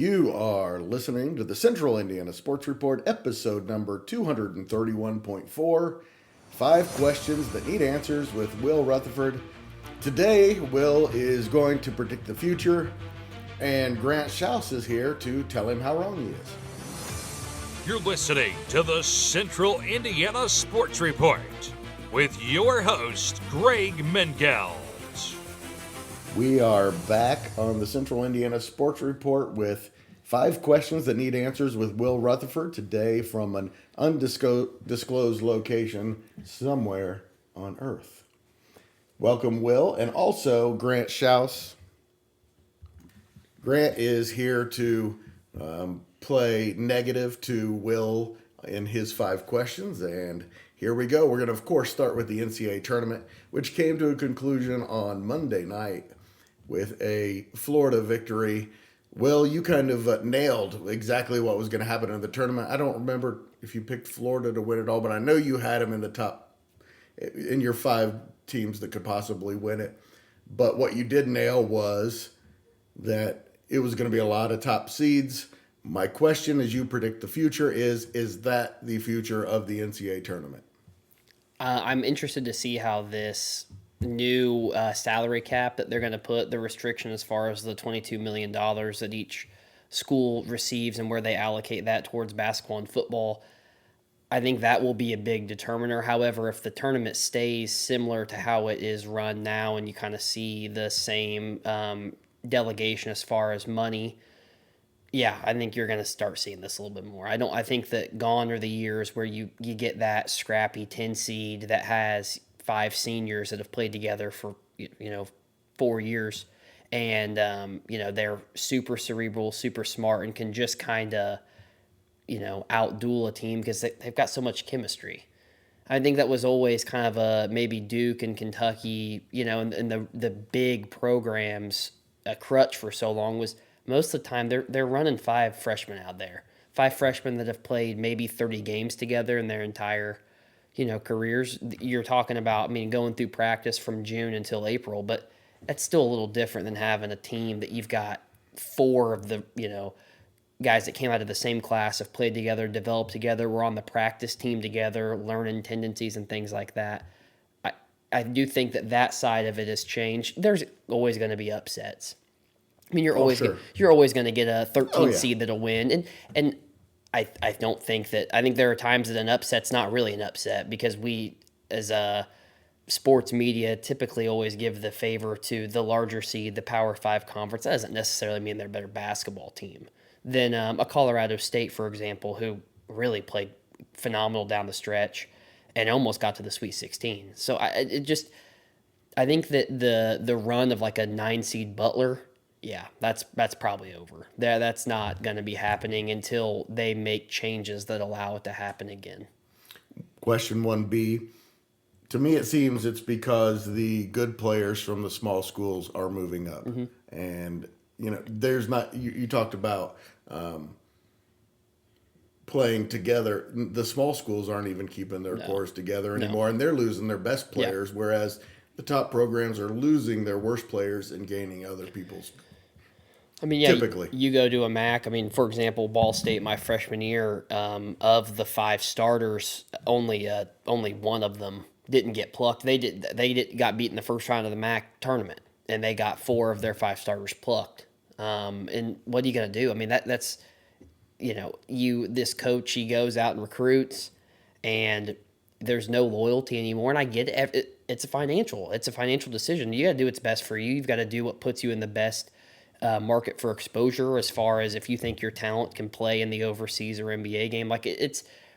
You are listening to the Central Indiana Sports Report, episode number 231.4. 5 questions that need answers with Will Retherford. Today, Will is going to predict the future, and Grant Shouse is here to tell him how wrong he is. You're listening to the Central Indiana Sports Report with your host, Greg Mengelt. We are back on the Central Indiana Sports Report with 5 questions that need answers with Will Rutherford today from an undisclosed location somewhere on Earth. Welcome, Will, and also Grant Shouse. Grant is here to play negative to Will in his 5 questions, and here we go. We're going to, of course, start with the NCAA Tournament, which came to a conclusion on Monday night with a Florida victory. Will, you kind of nailed exactly what was going to happen in the tournament. I don't remember if you picked Florida to win it all, but I know you had them in the top, in your 5 teams that could possibly win it. But what you did nail was that it was going to be a lot of top seeds. My question, as you predict the future, is that the future of the NCAA tournament? I'm interested to see how this new salary cap that they're going to put, the restriction as far as the $22 million that each school receives and where they allocate that towards basketball and football. I think that will be a big determiner. However, if the tournament stays similar to how it is run now and you kind of see the same delegation as far as money, yeah, I think you're going to start seeing this a little bit more. I think that gone are the years where you get that scrappy 10 seed that has 5 seniors that have played together for 4 years, and they're super cerebral, super smart, and can just kind of outduel a team because they've got so much chemistry. I think that was always kind of a maybe Duke and Kentucky, and the big programs. A crutch for so long was most of the time they're running 5 freshmen out there, 5 freshmen that have played maybe 30 games together in their entire careers. You're talking about, going through practice from June until April, but that's still a little different than having a team that you've got 4 of the, guys that came out of the same class, have played together, developed together, were on the practice team together, learning tendencies and things like that. I do think that side of it has changed. There's always going to be upsets. You're always going to get a 13th seed that'll win, and I don't think that. I think there are times that an upset's not really an upset because we, as a sports media, typically always give the favor to the larger seed, the Power 5 conference. That doesn't necessarily mean they're a better basketball team than a Colorado State, for example, who really played phenomenal down the stretch and almost got to the Sweet 16. So I think that the run of like a 9 seed Butler. Yeah, that's probably over. That's not going to be happening until they make changes that allow it to happen again. Question 1B. To me, it seems it's because the good players from the small schools are moving up. Mm-hmm. And, there's not – you talked about playing together. The small schools aren't even keeping their cores together anymore, and they're losing their best players, whereas the top programs are losing their worst players and gaining other people's – typically. You go to a MAC. For example, Ball State, my freshman year, of the 5 starters, only one of them didn't get plucked. They got beat in the first round of the MAC tournament, and they got 4 of their 5 starters plucked. And what are you going to do? That's this coach, he goes out and recruits, and there's no loyalty anymore. And I get it. It's a financial decision. You got to do what's best for you. You've got to do what puts you in the best market for exposure, as far as if you think your talent can play in the overseas or NBA game.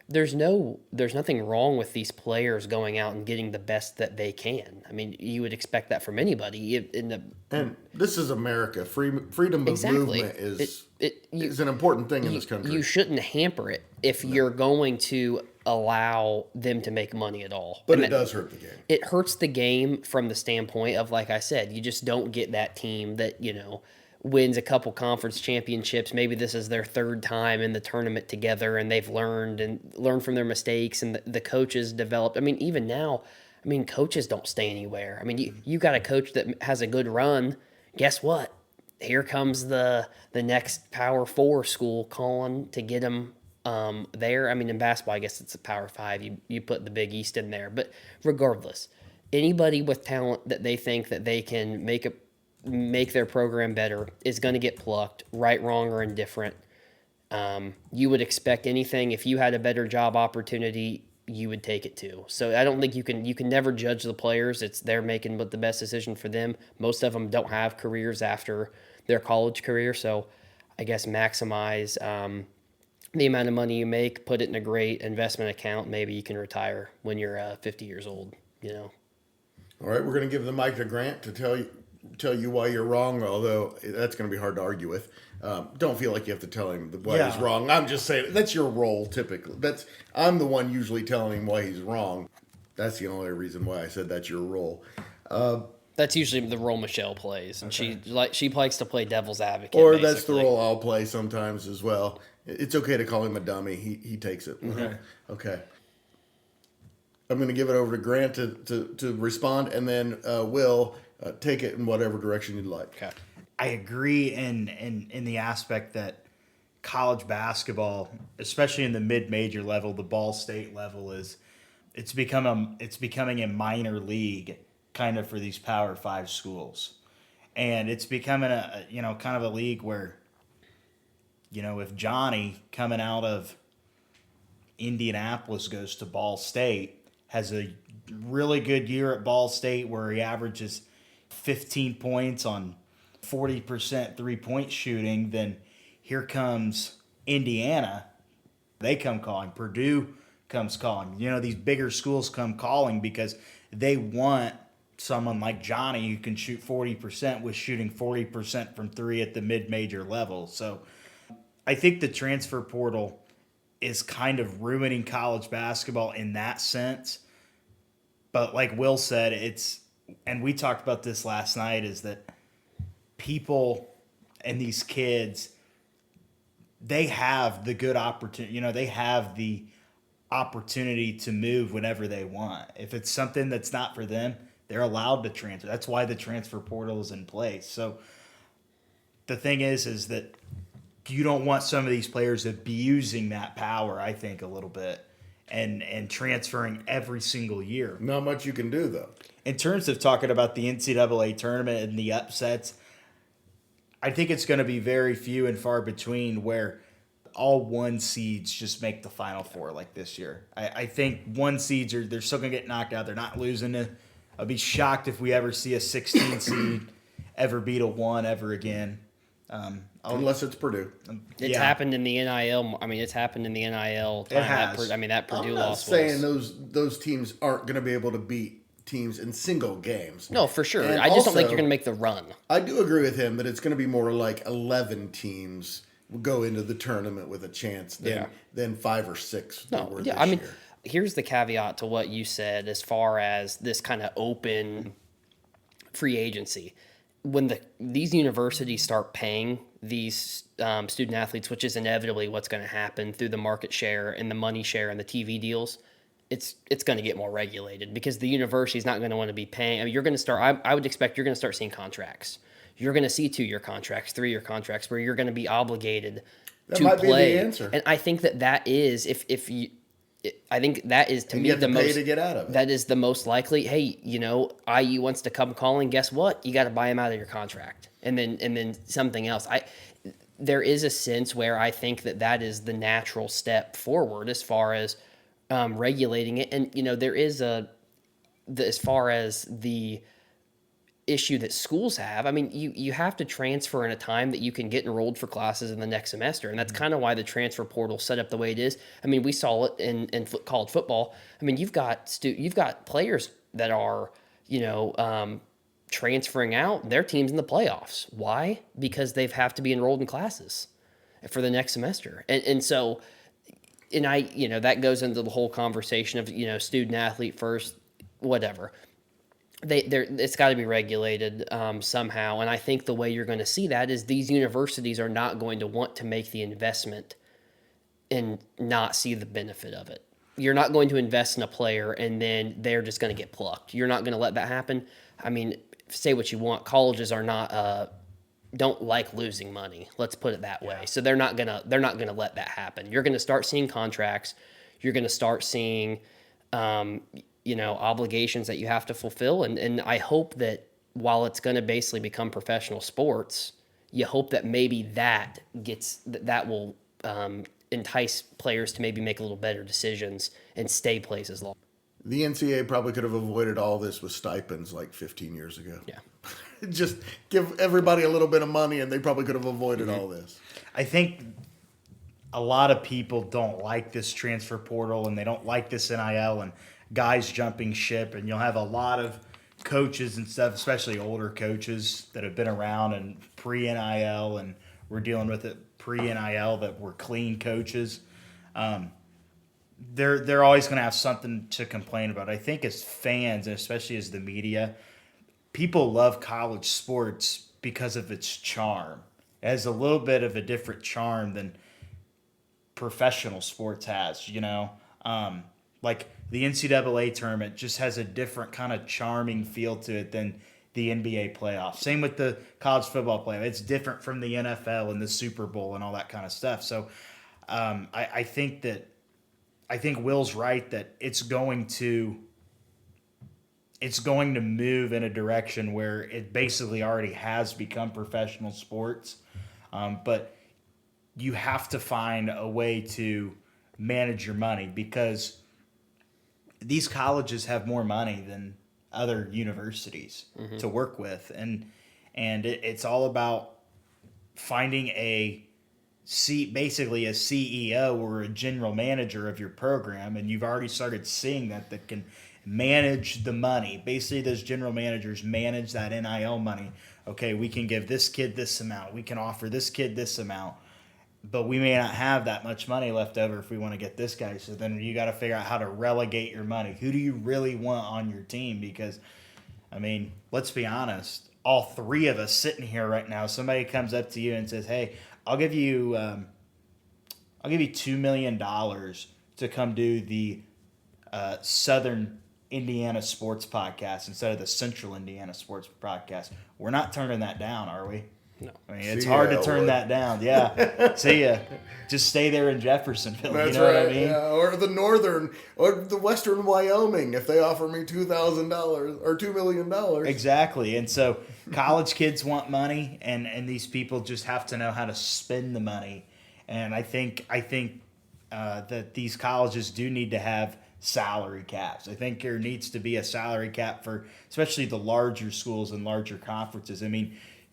There's nothing wrong with these players going out and getting the best that they can. You would expect that from anybody. And this is America. Freedom of movement is an important thing in this country. You shouldn't hamper it if you're going to allow them to make money at all. But it does hurt the game. It hurts the game from the standpoint of, like I said, you just don't get that team that, wins a couple conference championships. Maybe this is their 3rd time in the tournament together, and they've learned from their mistakes, and the coaches developed. Even now, coaches don't stay anywhere. You got a coach that has a good run. Guess what? here comes the next Power 4 school calling to get them there. I mean, in basketball, I guess it's a Power 5. You put the Big East in there. But regardless, anybody with talent that they think that they can make their program better is going to get plucked, right, wrong, or indifferent. You would expect anything. If you had a better job opportunity, you would take it too. So I don't think you can never judge the players. It's they're making what the best decision for them. Most of them don't have careers after their college career. So I guess maximize the amount of money you make, put it in a great investment account. Maybe you can retire when you're 50 years old, All right, we're going to give the mic to Grant to tell you why you're wrong, although that's going to be hard to argue with. Don't feel like you have to tell him why he's wrong. I'm just saying that's your role typically. I'm the one usually telling him why he's wrong. That's the only reason why I said that's your role. That's usually the role Michelle plays, and she likes to play devil's advocate. Or basically. that's the role I'll play sometimes as well. It's okay to call him a dummy. He takes it. Okay. I'm going to give it over to Grant to respond, and then Will take it in whatever direction you'd like. Okay. I agree in the aspect that college basketball, especially in the mid-major level, the Ball State level, it's becoming a minor league kind of for these Power 5 schools. And it's becoming a kind of a league where, if Johnny coming out of Indianapolis goes to Ball State, has a really good year at Ball State where he averages 15 points on 40% three-point shooting, then here comes Indiana. They come calling. Purdue comes calling. These bigger schools come calling because they want someone like Johnny who can shoot 40% with shooting 40% from three at the mid-major level. So I think the transfer portal is kind of ruining college basketball in that sense. But like Will said, and we talked about this last night, is that people and these kids, they have the good opportunity. They have the opportunity to move whenever they want. If it's something that's not for them, they're allowed to transfer. That's why the transfer portal is in place. So the thing is that you don't want some of these players abusing that power, I think, a little bit and transferring every single year. Not much you can do, though. In terms of talking about the NCAA tournament and the upsets, I think it's going to be very few and far between where all 1 seeds just make the Final Four like this year. I think 1 seeds they're still going to get knocked out. They're not losing it. I'll be shocked if we ever see a 16 seed ever beat a 1 ever again. Unless it's Purdue. It's happened in the NIL. I mean, it's happened in the NIL. It has. That Purdue I'm not loss saying was. those teams aren't going to be able to beat teams in single games. No, for sure. And I just don't think also, you're going to make the run. I do agree with him that it's going to be more like 11 teams will go into the tournament with a chance than 5 or 6. No, yeah. I mean, here's the caveat to what you said as far as this kind of open free agency. When these universities start paying these student athletes, which is inevitably what's going to happen through the market share and the money share and the TV deals, it's going to get more regulated because the university is not going to want to be paying. I mean, you're going to start. I would expect you're going to start seeing contracts. You're going to see 2-year contracts, 3-year contracts, where you're going to be obligated to might play. be the answer. And I think that is I think that is to me the most to get out of it. That is the most likely. Hey, IU wants to come calling. Guess what? You got to buy him out of your contract, and then something else. There is a sense where I think that is the natural step forward as far as regulating it, and there is as far as the issue that schools have. I mean, you have to transfer in a time that you can get enrolled for classes in the next semester, and that's kind of why the transfer portal set up the way it is. I mean, we saw it in college football. I mean, you've got players that are transferring out. Their teams in the playoffs. Why? Because they have to be enrolled in classes for the next semester, and so. And that goes into the whole conversation of student athlete first, whatever. It's got to be regulated somehow, and I think the way you're going to see that is these universities are not going to want to make the investment and not see the benefit of it. You're not going to invest in a player and then they're just going to get plucked. You're not going to let that happen. I mean, say what you want. Colleges are not don't like losing money. Let's put it that way. So they're not gonna let that happen. You're gonna start seeing contracts. You're gonna start seeing, obligations that you have to fulfill. And I hope that while it's gonna basically become professional sports, you hope that maybe that will entice players to maybe make a little better decisions and stay places long. The NCAA probably could have avoided all this with stipends like 15 years ago. Yeah. Just give everybody a little bit of money and they probably could have avoided all this. I think a lot of people don't like this transfer portal and they don't like this NIL and guys jumping ship. And you'll have a lot of coaches and stuff, especially older coaches that have been around and pre-NIL and we're dealing with it pre-NIL that were clean coaches. They're always going to have something to complain about. I think as fans, and especially as the media, people love college sports because of its charm. It has a little bit of a different charm than professional sports has, like the NCAA tournament just has a different kind of charming feel to it than the NBA playoffs. Same with the college football playoff. It's different from the NFL and the Super Bowl and all that kind of stuff. So I think Will's right that it's going to move in a direction where it basically already has become professional sports. But you have to find a way to manage your money because these colleges have more money than other universities to work with. And it's all about finding basically a CEO or a general manager of your program. And you've already started seeing that can manage the money. Basically, those general managers manage that NIL money. Okay, we can give this kid this amount. We can offer this kid this amount. But we may not have that much money left over if we want to get this guy. So then you got to figure out how to relegate your money. Who do you really want on your team? Because, let's be honest. All three of us sitting here right now, somebody comes up to you and says, hey, I'll give you $2 million to come do the Southern Indiana Sports Podcast instead of the Central Indiana Sports Podcast. We're not turning that down, are we? No. It's hard to turn that down. Yeah. See ya. Just stay there in Jeffersonville. That's you know right. what I mean? Yeah. Or the northern, or the western Wyoming, if they offer me $2,000 or $2 million. Exactly. And so college kids want money, and these people just have to know how to spend the money. And I think that these colleges do need to have salary caps. I think there needs to be a salary cap for especially the larger schools and larger conferences.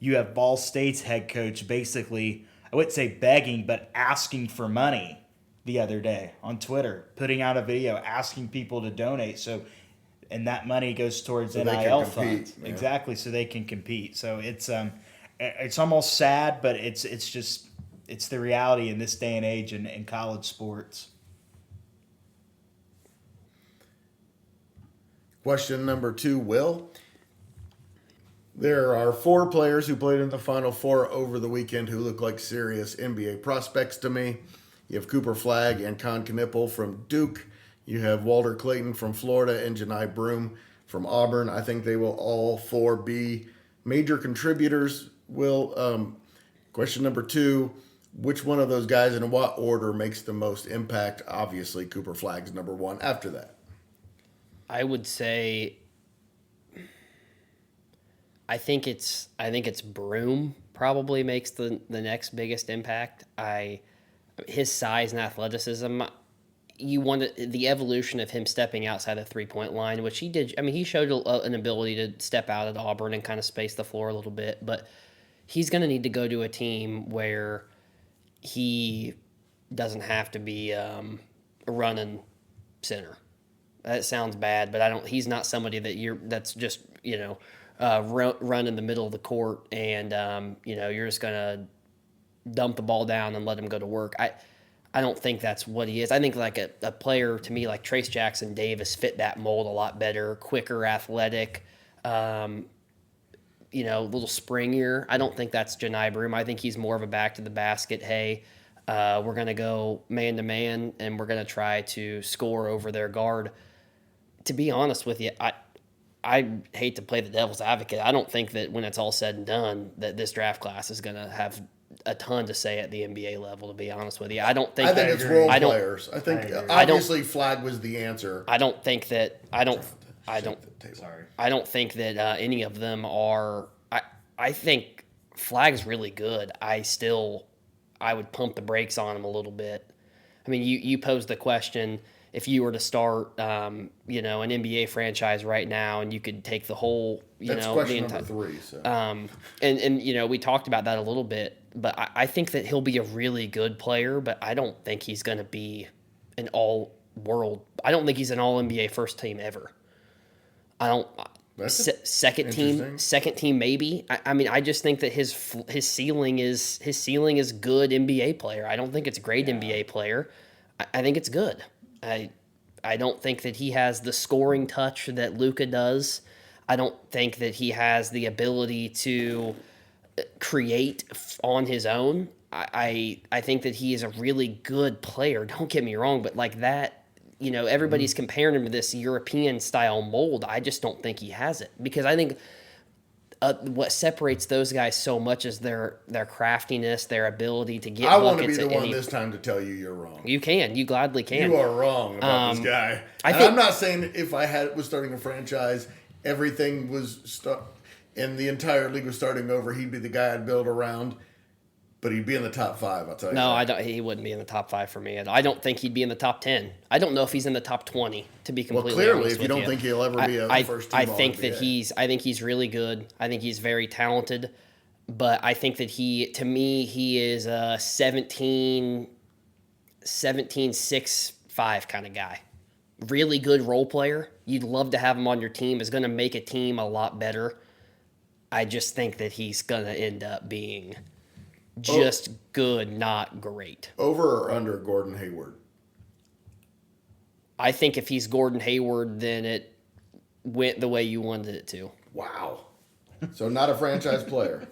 You have Ball State's head coach basically, I wouldn't say begging, but asking for money the other day on Twitter, putting out a video asking people to donate. So, and that money goes towards NIL funds. Yeah. Exactly, so they can compete. So it's almost sad, but it's the reality in this day and age in college sports. Question number 2, Will. There are 4 players who played in the Final Four over the weekend who look like serious NBA prospects to me. You have Cooper Flagg and Con Knippel from Duke. You have Walter Clayton from Florida and Janai Broome from Auburn. I think they will all 4 be major contributors. Will, question number 2, which one of those guys in what order makes the most impact? Obviously, Cooper Flagg's number 1 after that. I would say I think it's Broome probably makes the next biggest impact. His size and athleticism, you want the evolution of him stepping outside the 3-point line, which he did. He showed an ability to step out at Auburn and kind of space the floor a little bit, but he's going to need to go to a team where he doesn't have to be a running center. That sounds bad, but he's not somebody that's just run in the middle of the court and you're just gonna dump the ball down and let him go to work. I don't think that's what he is. I think like a player to me like Trace Jackson Davis fit that mold a lot better, quicker, athletic, a little springier. I don't think that's Janai Broome. I think he's more of a back to the basket. Hey, we're gonna go man to man and we're gonna try to score over their guard. To be honest with you, I hate to play the devil's advocate. I don't think that when it's all said and done that this draft class is going to have a ton to say at the NBA level, to be honest with you. I don't think I think it's role I don't- players. I think agree. obviously Flag was the answer. I don't think that I don't Sorry. I don't think that any of them are. I think Flag's really good. I would pump the brakes on him a little bit. I mean, you posed the question, if you were to start, an NBA franchise right now, and you could take the whole, That's question number 3. So. and we talked about that a little bit, but I think that he'll be a really good player, but I don't think he's going to be an all-world. I don't think he's an all-NBA first team ever. I don't. Second team maybe. I mean, I just think that his ceiling is good NBA player. I don't think it's great NBA player. I think it's good. I don't think that he has the scoring touch that Luka does. I don't think that he has the ability to create on his own. I think that he is a really good player. Don't get me wrong, but like that. Everybody's comparing him to this European style mold. I just don't think he has it, because I think what separates those guys so much is their craftiness, their ability to get I want to be buckets the at one any. this time to tell you you're wrong. You gladly can. You are wrong about this guy. I'm not saying if I was starting a franchise, everything was and the entire league was starting over, he'd be the guy I'd build around. But he'd be in the top 5, I'll tell you. No, that. I don't. He wouldn't be in the top 5 for me. I don't think he'd be in the top 10. I don't know if he's in the top 20. To be completely clearly, honest if you don't think he'll ever be a first team I think All-NBA. that I think he's really good. I think he's very talented. But I think that he is a 6'5" kind of guy. Really good role player. You'd love to have him on your team. Is going to make a team a lot better. I just think that he's going to end up being just good, not great. Over or under Gordon Hayward? I think if he's Gordon Hayward, then it went the way you wanted it to. Wow. So not a franchise player.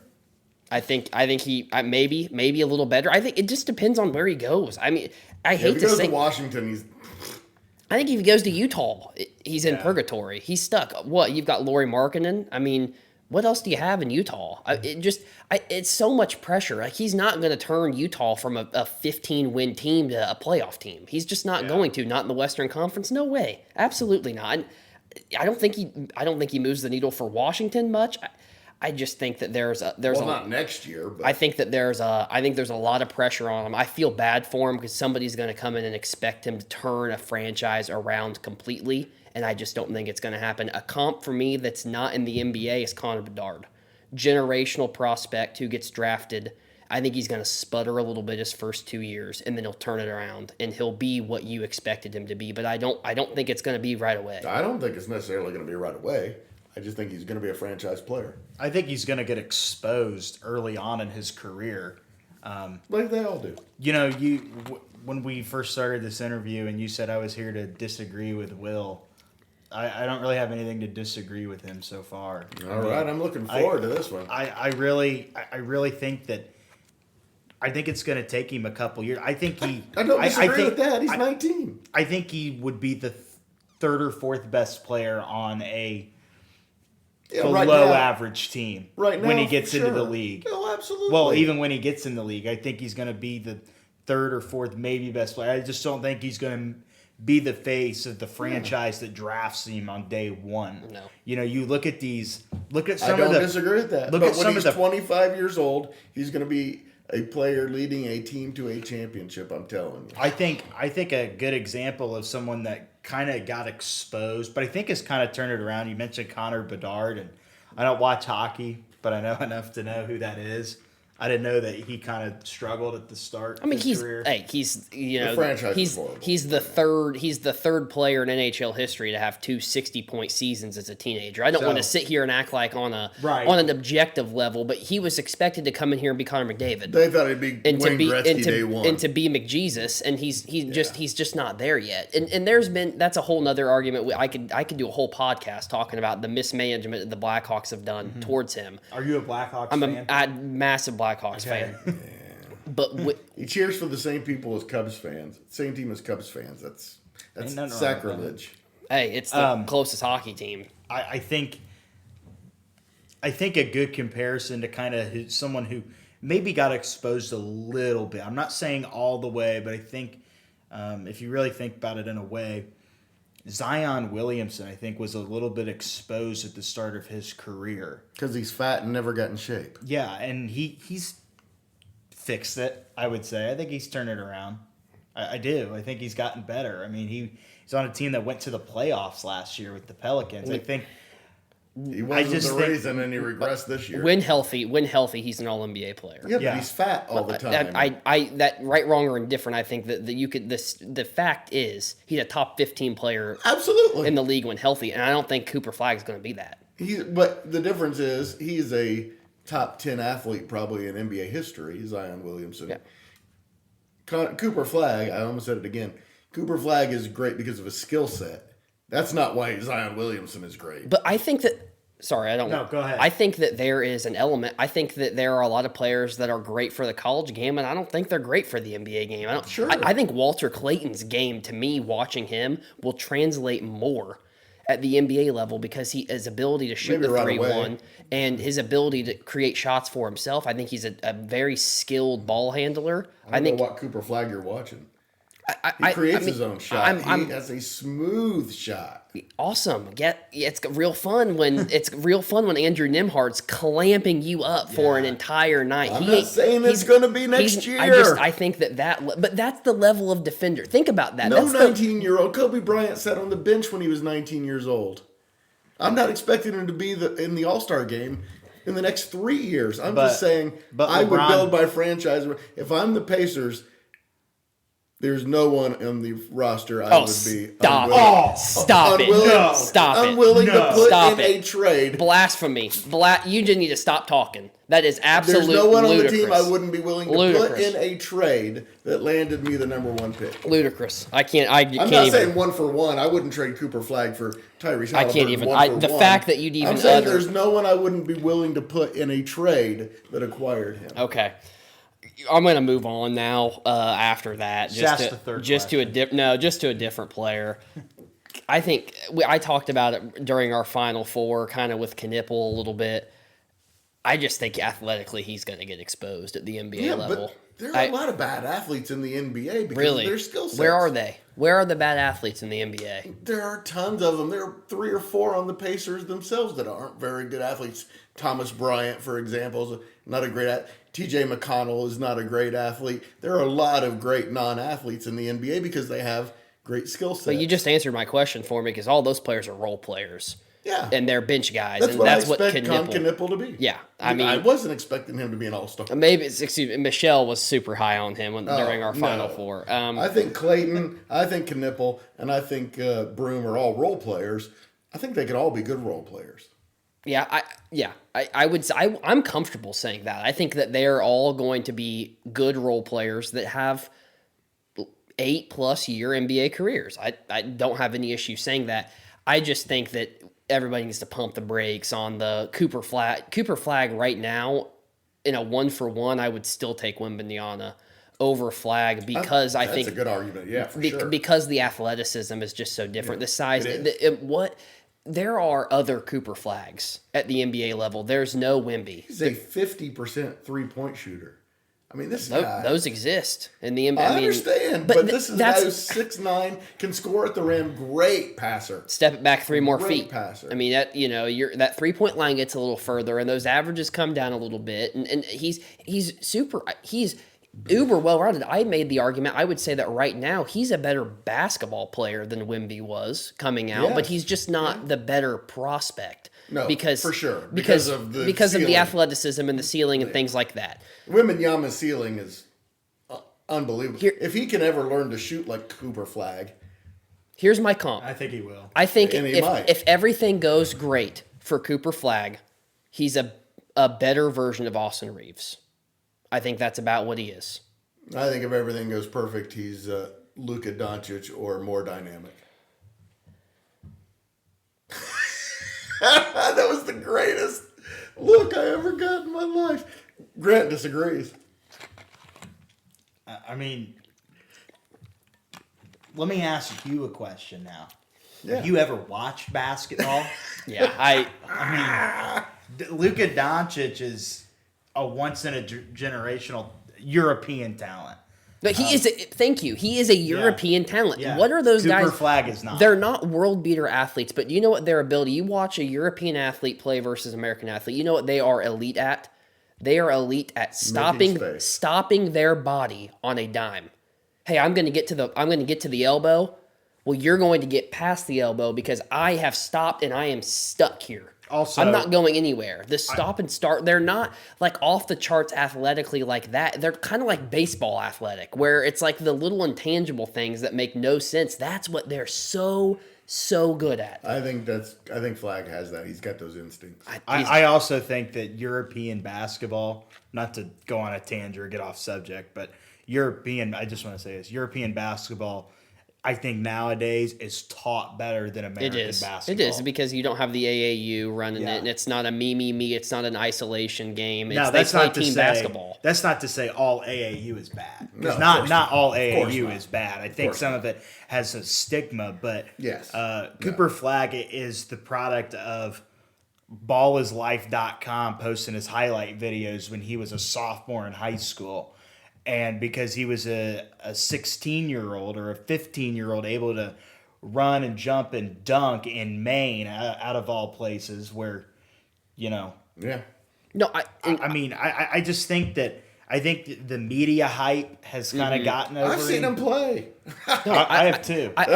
I think he maybe a little better. I think it just depends on where he goes. I mean, I hate If he to goes say. to Washington, he's... I think if he goes to Utah, he's in purgatory. He's stuck. What, you've got Lauri Markkanen? I mean, what else do you have in Utah? It's so much pressure. Like, he's not going to turn Utah from a 15-win team to a playoff team. He's just not going to. Not in the Western Conference. No way. Absolutely not. I don't think he moves the needle for Washington much. I just think that there's not next year, but I think that there's a lot of pressure on him. I feel bad for him because somebody's going to come in and expect him to turn a franchise around completely, and I just don't think it's going to happen. A comp for me that's not in the NBA is Connor Bedard, generational prospect who gets drafted. I think he's going to sputter a little bit his first 2 years, and then he'll turn it around, and he'll be what you expected him to be. But I don't think it's going to be right away. I don't think it's necessarily going to be right away. I just think he's going to be a franchise player. I think he's going to get exposed early on in his career. Like they all do. When we first started this interview and you said I was here to disagree with Will, I don't really have anything to disagree with him so far. All right, I'm looking forward to this one. I really think that. I think it's going to take him a couple years. I think he. I don't disagree with that. He's 19. I think he would be the third or fourth best player on a below average team right now, when he gets into the league. Oh, absolutely. Well, even when he gets in the league, I think he's going to be the third or fourth, maybe best player. I just don't think he's going to be the face of the franchise that drafts him on day one. No. You look at these. Look at I some don't of the. disagree with that. Look But at when some he's of the 25 years old, he's going to be a player leading a team to a championship. I'm telling you. I think a good example of someone that kind of got exposed, but I think has kind of turned it around. You mentioned Connor Bedard, and I don't watch hockey, but I know enough to know who that is. I didn't know that he kind of struggled at the start. I mean, of his career. The franchise is horrible. he's the third player in NHL history to have 2 60-point seasons as a teenager. I don't want to sit here and act like on an objective level, but he was expected to come in here and be Connor McDavid. They thought he'd be Wayne Gretzky day one. And to be McJesus, and he's just not there yet. And that's a whole nother argument. I could do a whole podcast talking about the mismanagement that the Blackhawks have done towards him. Are you a Blackhawks fan? I'm a massive Blackhawks fan. But he cheers for the same people as Cubs fans. Same team as Cubs fans. That's sacrilege. Hey, it's the closest hockey team. I think a good comparison to kind of someone who maybe got exposed a little bit. I'm not saying all the way, but I think if you really think about it in a way, Zion Williamson, I think, was a little bit exposed at the start of his career. Because he's fat and never got in shape. Yeah, and he's fixed it, I would say. I think he's turned it around. I do. I think he's gotten better. I mean, he's on a team that went to the playoffs last year with the Pelicans. I think He wasn't the reason, and he regressed this year. When healthy, he's an All NBA player. Yeah, but he's fat all the time. That right, wrong, or indifferent. I think that you could. The fact is, he's a top 15 player, absolutely, in the league when healthy, and I don't think Cooper Flag is going to be that. But the difference is, he's a top 10 athlete probably in NBA history. Zion Williamson. Yeah. Cooper Flag. I almost said it again. Cooper Flag is great because of his skill set. That's not why Zion Williamson is great. But I think that. Sorry, I don't. No, go ahead. I think that there is an element. I think that there are a lot of players that are great for the college game, and I don't think they're great for the NBA game. I think Walter Clayton's game, to me, watching him, will translate more at the NBA level because his ability to shoot the 3-1 and his ability to create shots for himself. I think he's a very skilled ball handler. I don't know what Cooper Flag you're watching. He creates his own shot. He has a smooth shot. Awesome. It's real fun when Andrew Nimhard's clamping you up for an entire night. I'm not saying it's going to be next year. I think but that's the level of defender. Think about that. No 19-year-old. Kobe Bryant sat on the bench when he was 19 years old. I'm not expecting him to be in the All-Star game in the next 3 years. I'm just saying I would build my franchise. If I'm the Pacers, there's no one on the roster I would be unwilling to put in a trade. Blasphemy. You just need to stop talking. That is absolutely There's no one ludicrous. on the team I wouldn't be willing to put in a trade that landed me the number one pick. Ludicrous. I'm not saying one for one. I wouldn't trade Cooper Flag for Tyrese Halliburton. I can't even. The fact that you'd even I'm saying there's no one I wouldn't be willing to put in a trade that acquired him. Okay. I'm going to move on now. After that, just to a different player. I think I talked about it during our Final Four, kind of with Knipple a little bit. I just think athletically he's going to get exposed at the NBA level. But there are a lot of bad athletes in the NBA because of their skill sets. Where are they? Where are the bad athletes in the NBA? There are tons of them. There are 3 or 4 on the Pacers themselves that aren't very good athletes. Thomas Bryant, for example, is not a great athlete. TJ McConnell is not a great athlete. There are a lot of great non-athletes in the NBA because they have great skill sets. But you just answered my question for me because all those players are role players. Yeah. And they're bench guys. That's and what that's I expect Knipple to be. Yeah. I mean, I wasn't expecting him to be an all-star. Michelle was super high on him during our Final Four. I think Clayton, I think Knipple, and I think Broom are all role players. I think they could all be good role players. I'm comfortable saying that. I think that they're all going to be good role players that have 8+ year NBA careers. I don't have any issue saying that. I just think that everybody needs to pump the brakes on the Cooper Flag. Cooper Flag right now, in a 1-for-1, I would still take Wembanyama over Flag because I think that's a good argument. Yeah, for sure. Because the athleticism is just so different. The size, there are other Cooper Flags at the NBA level. There's no Wemby. He's a 50% 3-point shooter. I mean, this guy. Those exist in the NBA. I understand, but this is a guy who's 6'9", can score at the rim, great passer. Step it back 3 more feet. Passer. I mean, that that 3-point line gets a little further, and those averages come down a little bit. And he's uber well-rounded. I made the argument, I would say that right now he's a better basketball player than Wemby was coming out, but he's just not the better prospect. No, for sure. Because of the athleticism and the ceiling and things like that. Wembanyama's ceiling is unbelievable. If he can ever learn to shoot like Cooper Flag. Here's my comp. I think he will. I think if everything goes great for Cooper Flag, he's a better version of Austin Reeves. I think that's about what he is. I think if everything goes perfect, he's Luka Doncic or more dynamic. That was the greatest look I ever got in my life. Grant disagrees. I mean, let me ask you a question now. Yeah. Have you ever watched basketball? Yeah, Luka Doncic is a once in a generational European talent. but he is. Thank you. He is a European talent. Yeah. What are those Cooper guys? Flag is not. They're not world beater athletes, but you know what their ability? You watch a European athlete play versus American athlete. You know what they are elite at? They are elite at space. stopping their body on a dime. Hey, I'm going to get to the elbow. Well, you're going to get past the elbow because I have stopped and I am stuck here. Also, I'm not going anywhere. The stop and start, they're not like off the charts athletically like that. They're kind of like baseball athletic, where it's like the little intangible things that make no sense. That's what they're so good at. I think Flag has that. He's got those instincts. I also think that European basketball, not to go on a tangent or get off subject, but I just want to say this, European basketball, I think nowadays is taught better than American basketball. It is because you don't have the AAU running Yeah. it, and it's not a me. It's not an isolation game. No, They play team basketball. That's not to say all AAU is bad. No, Because of not course not all Of course AAU not. is bad. I think some of it has a stigma, but Yes. Cooper Flag is the product of ballislife.com posting his highlight videos when he was a sophomore in high school. And because he was a 16-year-old or a 15-year-old able to run and jump and dunk in Maine, out of all places where, Yeah. No, I just think that the media hype has kind of gotten over I've seen him play. I have too. I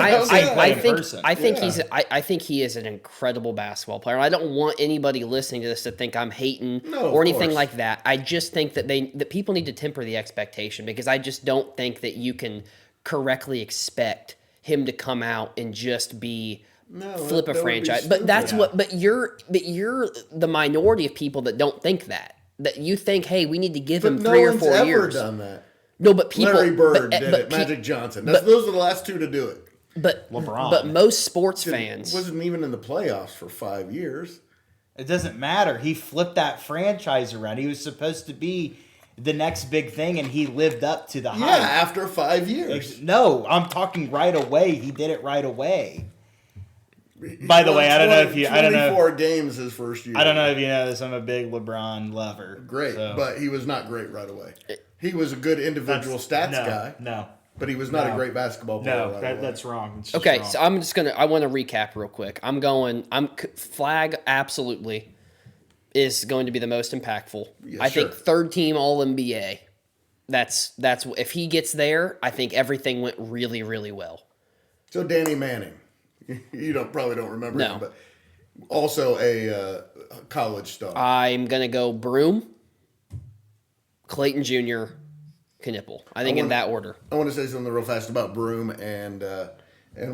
think he is an incredible basketball player. I don't want anybody listening to this to think I'm hating No, of or anything course. like that. I just think that that people need to temper the expectation because I just don't think that you can correctly expect him to come out and just be flip a that would be franchise. But stupid. that's but you're the minority of people that don't think that. That you think, hey, we need to give him But 3 no or one's 4 ever years. done that. No, but people. Larry Bird but- did but it. pe- Magic Johnson. Those are the last two to do it. But LeBron. But most sports fans. Wasn't even in the playoffs for 5 years. It doesn't matter. He flipped that franchise around. He was supposed to be the next big thing, and he lived up to the Yeah, hype. after 5 years. No, I'm talking right away. He did it right away. By the way, I don't know if you. I don't know. 24 games his first year. I don't know if you know this. I'm a big LeBron lover. Great, so. but he was not great right away. He was a good individual stats guy, No, but he was not a great basketball player. no, right away. that's wrong. It's just Okay, wrong. so I want to recap real quick. Flag absolutely is going to be the most impactful. Yeah, I think sure. 3rd team All NBA. That's if he gets there, I think everything went really, really well. So Danny Manning, you probably don't remember No. him, but also a college star. I'm gonna go Broom, Clayton Jr., Knipple. I think in that order. I want to say something real fast about Broom and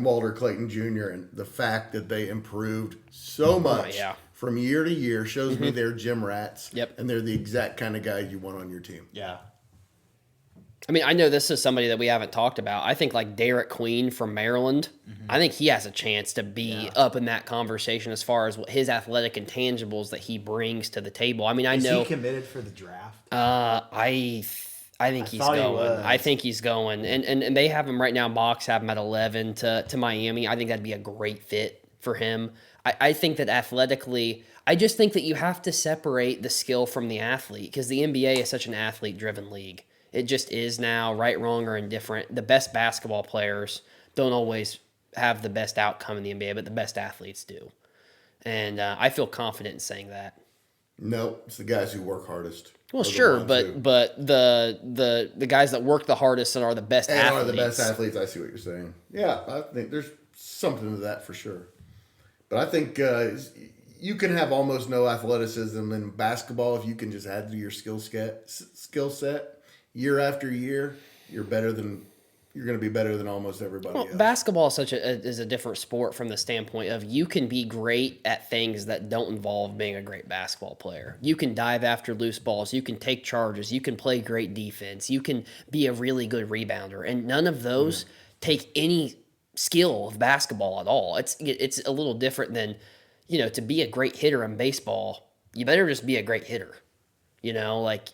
Walter Clayton Jr. and the fact that they improved so much yeah. from year to year shows me they're gym rats. Yep. And they're the exact kind of guy you want on your team. Yeah. I mean, I know this is somebody that we haven't talked about. I think like Derek Queen from Maryland, I think he has a chance to be up in that conversation as far as what his athletic intangibles that he brings to the table. I mean, I Is know he committed for the draft? I think he's thought he going. was. I think he's going. And they have him right now. Mox have him at 11 to Miami. I think that'd be a great fit for him. I think that athletically, I just think that you have to separate the skill from the athlete because the NBA is such an athlete-driven league. It just is now, right, wrong, or indifferent. The best basketball players don't always have the best outcome in the NBA, but the best athletes do. And I feel confident in saying that. No, it's the guys who work hardest. Well, are the sure, ones but who- the guys that work the hardest and are the best and athletes. are the best athletes. I see what you're saying. Yeah, I think there's something to that for sure. But I think you can have almost no athleticism in basketball if you can just add to your skill set year after year. You're going to be better than almost everybody Well, else. basketball is is a different sport from the standpoint of you can be great at things that don't involve being a great basketball player. You can dive after loose balls. You can take charges. You can play great defense. You can be a really good rebounder. And none of those take any skill of basketball at all. It's a little different than, to be a great hitter in baseball, you better just be a great hitter. Like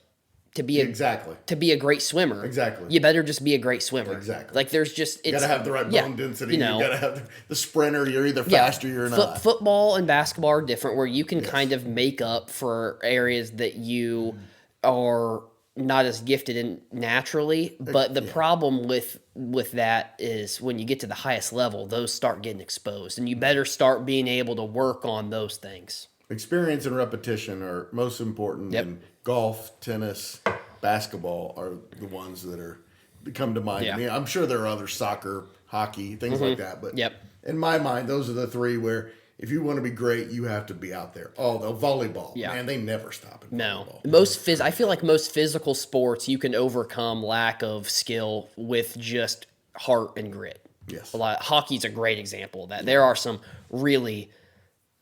to be a great swimmer. Exactly. You better just be a great swimmer. Exactly. Like there's just You got to have the right bone density. You got to have the sprinter. You're either fast or you're not. Football and basketball are different, where you can kind of make up for areas that you are not as gifted in naturally. But the problem with that is when you get to the highest level, those start getting exposed, and you better start being able to work on those things. Experience and repetition are most important. And golf, tennis, basketball are the ones that come to mind to me. I'm sure there are other, soccer, hockey, things like that. But in my mind, those are the three where if you want to be great, you have to be out there. Oh, the volleyball. Yeah. Man, they never stop in volleyball. I feel like most physical sports, you can overcome lack of skill with just heart and grit. Yes. Hockey's a great example of that. There are some really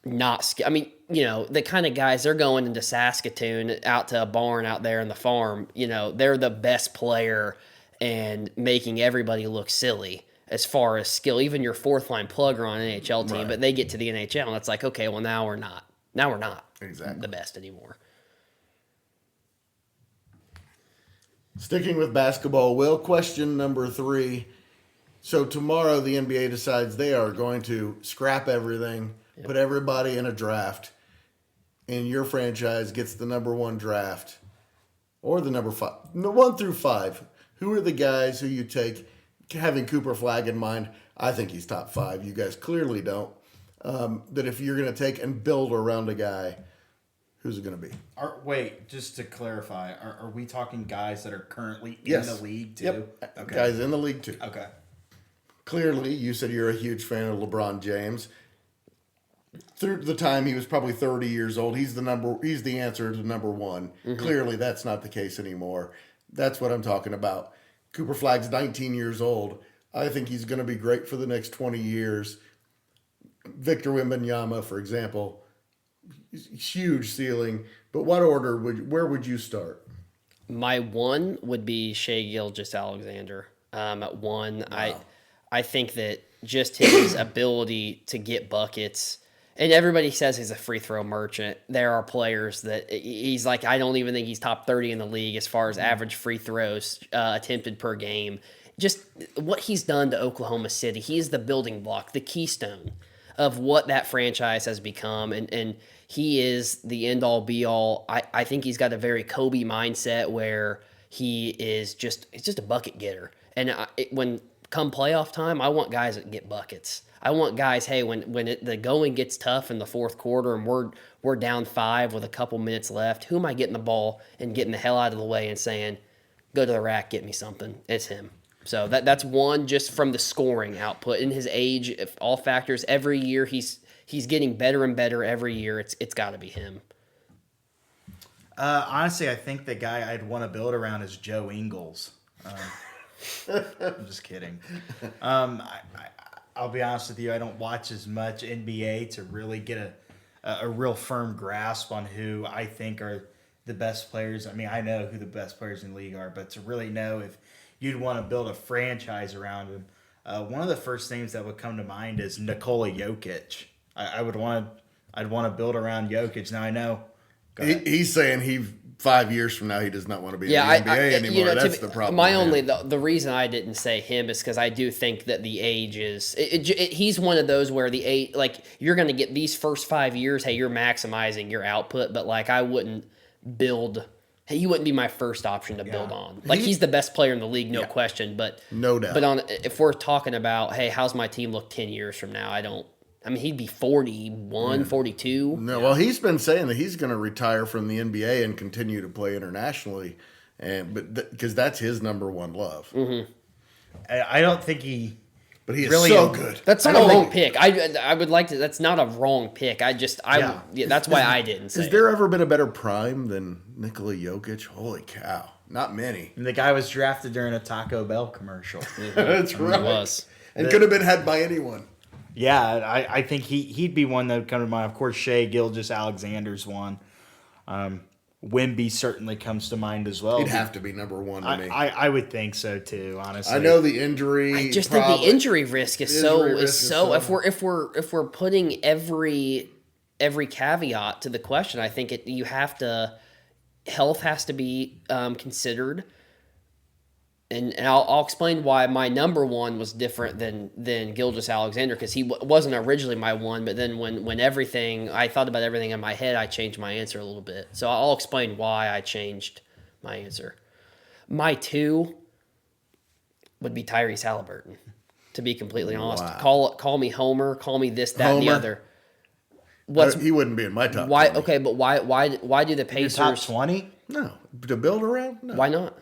not I mean, the kind of guys, they're going into Saskatoon out to a barn out there in the farm, they're the best player and making everybody look silly as far as skill. Even your fourth line plugger on an NHL team, but they get to the NHL and it's like, okay, well now we're not the best anymore. Sticking with basketball, Will, question number 3. So tomorrow the NBA decides they are going to scrap everything, put everybody in a draft, and your franchise gets the number 1 draft or the number 5, 1 through 5. Who are the guys who you take, having Cooper Flagg in mind? I think he's top 5. You guys clearly don't. That if you're going to take and build around a guy, who's it going to be? Wait, just to clarify, are we talking guys that are currently in the league too? Yep. Okay. Guys in the league too. Okay. Clearly, you said you're a huge fan of LeBron James. Through the time he was probably 30 years old, he's the answer to number 1. Clearly, that's not the case anymore. That's what I'm talking about. Cooper Flagg's 19 years old. I think he's going to be great for the next 20 years. Victor Wembanyama, for example, huge ceiling. But what order where would you start? My 1 would be Shai Gilgeous-Alexander. At 1, wow. I think that just his ability to get buckets, and everybody says he's a free throw merchant. There are players that he's like, I don't even think he's top 30 in the league as far as average free throws attempted per game. Just what he's done to Oklahoma City. He's the building block, the keystone of what that franchise has become. And he is the end all be all. I think he's got a very Kobe mindset where he is just a bucket getter. And when come playoff time, I want guys that get buckets. I want guys, hey, when the going gets tough in the fourth quarter and we're down 5 with a couple minutes left, who am I getting the ball and getting the hell out of the way and saying, go to the rack, get me something? It's him. So that's 1 just from the scoring output. In his age, if all factors, every year he's getting better and better every year. It's got to be him. Honestly, I think the guy I'd want to build around is Joe Ingles. I'm just kidding. I'll be honest with you. I don't watch as much NBA to really get a real firm grasp on who I think are the best players. I mean, I know who the best players in the league are, but to really know if you'd want to build a franchise around him, one of the first names that would come to mind is Nikola Jokic. I'd want to build around Jokic. Now I know he's saying 5 years from now he does not want to be in the NBA anymore. That's the problem. The reason I didn't say him is because I do think that the age is he's one of those where the age, like, you're going to get these first 5 years, hey, you're maximizing your output, but like I wouldn't build. He wouldn't be my first option to build on. Like, he's the best player in the league, no question. But no doubt. But if we're talking about, hey, how's my team look 10 years from now? I mean, he'd be 41, 42. No, well, he's been saying that he's going to retire from the NBA and continue to play internationally, because that's his number 1 love. Mm-hmm. I don't think he. But he is really so good. That's not a wrong pick. I would like to. That's not a wrong pick. That's why I didn't say. Has there ever been a better prime than Nikola Jokic? Holy cow! Not many. And the guy was drafted during a Taco Bell commercial. That's right. He was. And could have been had by anyone. Yeah, I think he'd be one that would come to mind. Of course, Shai Gilgeous-Alexander's one. Wemby certainly comes to mind as well. He'd have to be number 1 to me. I would think so too, honestly. I know the injury. I just think the injury risk is so. If we're putting every caveat to the question, I think you have to. health has to be considered. And I'll explain why my number one was different than Gilgeous-Alexander, because he wasn't originally my one, but then when I thought about everything in my head, I changed my answer a little bit. So I'll explain why I changed my answer. My 2 would be Tyrese Halliburton, to be completely honest. Wow. Call me Homer, call me this, that, and the Homer? other. He wouldn't be in my top Why? 20. Okay, but why do the Pacers? Your top 20? No. To build around? No. Why not?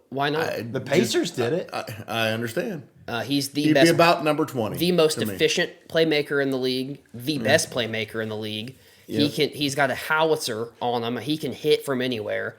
Why not? The Pacers did it. I understand. He's the He'd best, be about number 20. the most to me. efficient playmaker in the league, the best playmaker in the league. Yep. He's got a howitzer on him. He can hit from anywhere.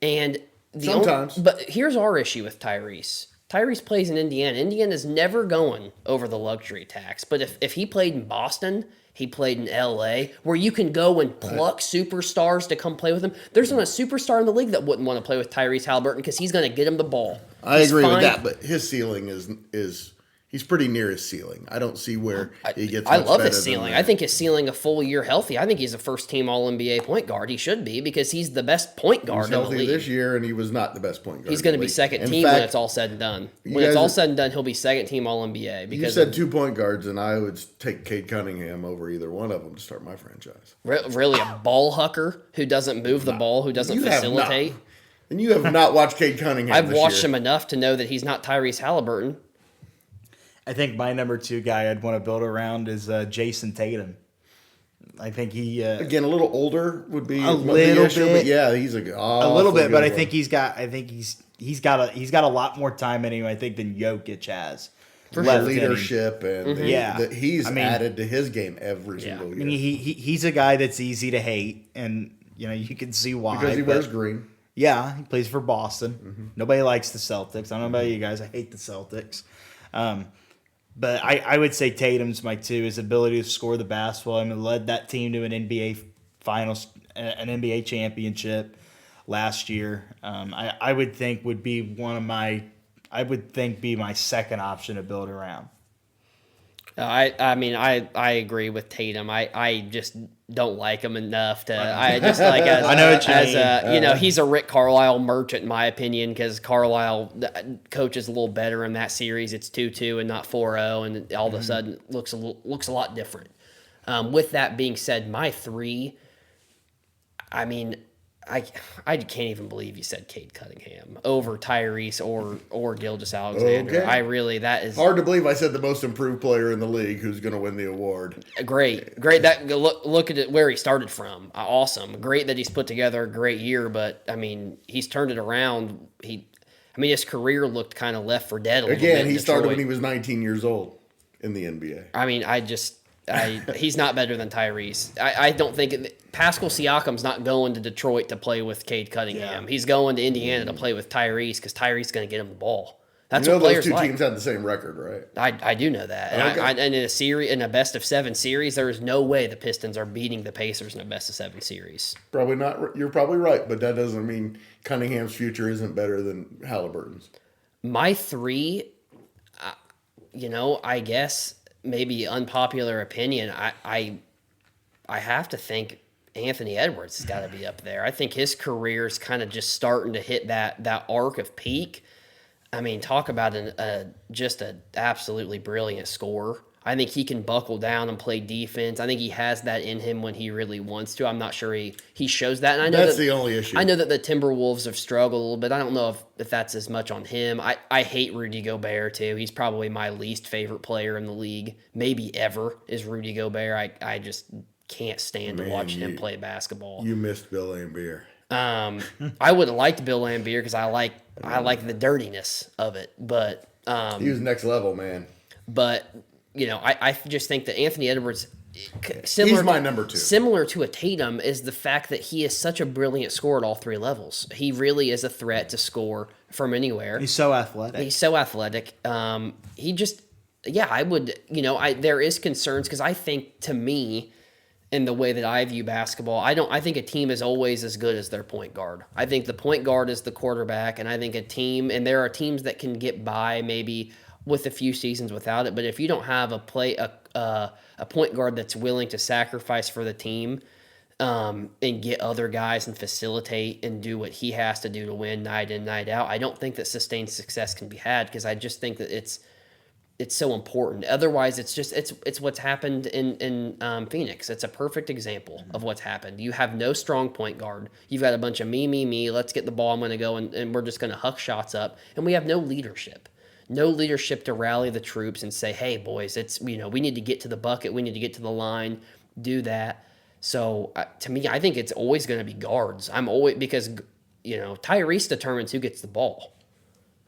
And Sometimes. but here's our issue with Tyrese. Tyrese plays in Indiana. Indiana's never going over the luxury tax. But if he played in Boston, he played in LA, where you can go and pluck superstars to come play with him. There's not a superstar in the league that wouldn't want to play with Tyrese Halliburton, because he's going to get him the ball. I He's agree with fine. that, but his ceiling is he's pretty near his ceiling. I don't see where he gets. I much love better his than ceiling. that. I think his ceiling a full year healthy. I think he's a first team All NBA point guard. He should be, because he's the best point he guard was in the healthy league. this year, and he was not the best point guard. He's in going the to be league. second In team when fact, it's all said and done. you When it's guys all are- said and done, he'll be second team All NBA. You Because said 2 point guards, and I would take Cade Cunningham over either one of them to start my franchise. really a ball hucker who doesn't move the ball, who doesn't You have not. facilitate. And you have not watched Cade Cunningham. I've this watched year. him enough to know that he's not Tyrese Halliburton. I think my number 2 guy I'd want to build around is Jason Tatum. I think he Again, a little older would be A the little issue, bit. but yeah, he's a little bit, but I good think one. he's got a lot more time in him, I think, than Jokic has. For left in him. leadership and Yeah. he's I mean- added to his game every Yeah. single I year mean, he's a guy that's easy to hate, and you can see why. because he but- wears green. Yeah, he plays for Boston. Nobody likes the Celtics. I don't know about you guys. I hate the Celtics. But I would say Tatum's my 2. His ability to score the basketball. I mean, led that team to an NBA finals, an NBA championship last year. I would think would be be my second option to build around. I agree with Tatum. I just don't like him enough to. I just like as I know what you mean. he's a Rick Carlisle merchant in my opinion, because Carlisle coaches a little better in that series. It's 2-2 and not 4-0, and all of a sudden it looks a lot different. With that being said, my 3. I mean, I can't even believe you said Cade Cunningham over Tyrese or Gilgeous-Alexander. Okay. That is Hard to believe I said the most improved player in the league who's going to win the award. great. That look at it where he started from. Awesome. Great that he's put together a great year, but I mean, he's turned it around. His career looked kind of left for dead a little bit. Again, in he started Detroit. when he was 19 years old in the NBA. I mean, he's not better than Tyrese. I don't think Pascal Siakam's not going to Detroit to play with Cade Cunningham. He's going to Indiana to play with Tyrese, because Tyrese is going to get him the ball. That's You know what those players two like. teams had the same record, right? I do know that. And, Okay. and in a best of 7 series, there is no way the Pistons are beating the Pacers in a best of 7 series. Probably not. You're probably right, but that doesn't mean Cunningham's future isn't better than Halliburton's. My 3, I guess maybe unpopular opinion. I have to think Anthony Edwards has got to be up there. I think his career is kind of just starting to hit that arc of peak. I mean, talk about just an absolutely brilliant scorer. I think he can buckle down and play defense. I think he has that in him when he really wants to. I'm not sure he shows that. And I know That's the only issue. I know that the Timberwolves have struggled a little bit. I don't know if that's as much on him. I hate Rudy Gobert too. He's probably my least favorite player in the league, maybe ever, is Rudy Gobert. I just can't stand to watch him play basketball. You missed Bill Laimbeer. I would have liked Bill Laimbeer because I like the dirtiness of it, but He was next level, man. but I just think that Anthony Edwards, similar He's my number 2. similar to a Tatum, is the fact that he is such a brilliant scorer at all 3 levels. He really is a threat to score from anywhere. He's so athletic. He's so athletic. He just, I would, there is concerns because I think, to me, in the way that I view basketball, I think a team is always as good as their point guard. I think the point guard is the quarterback, and I think and there are teams that can get by maybe with a few seasons without it, but if you don't have a point guard that's willing to sacrifice for the team, and get other guys and facilitate and do what he has to do to win night in, night out, I don't think that sustained success can be had, because I just think that it's so important. Otherwise, it's what's happened in Phoenix. It's a perfect example of what's happened. You have no strong point guard. You've got a bunch of me. Let's get the ball. I'm going to go and we're just going to huck shots up. And we have no leadership. No leadership to rally the troops and say, hey, boys, we need to get to the bucket. We need to get to the line. Do that. So to me, I think it's always going to be guards. Because Tyrese determines who gets the ball.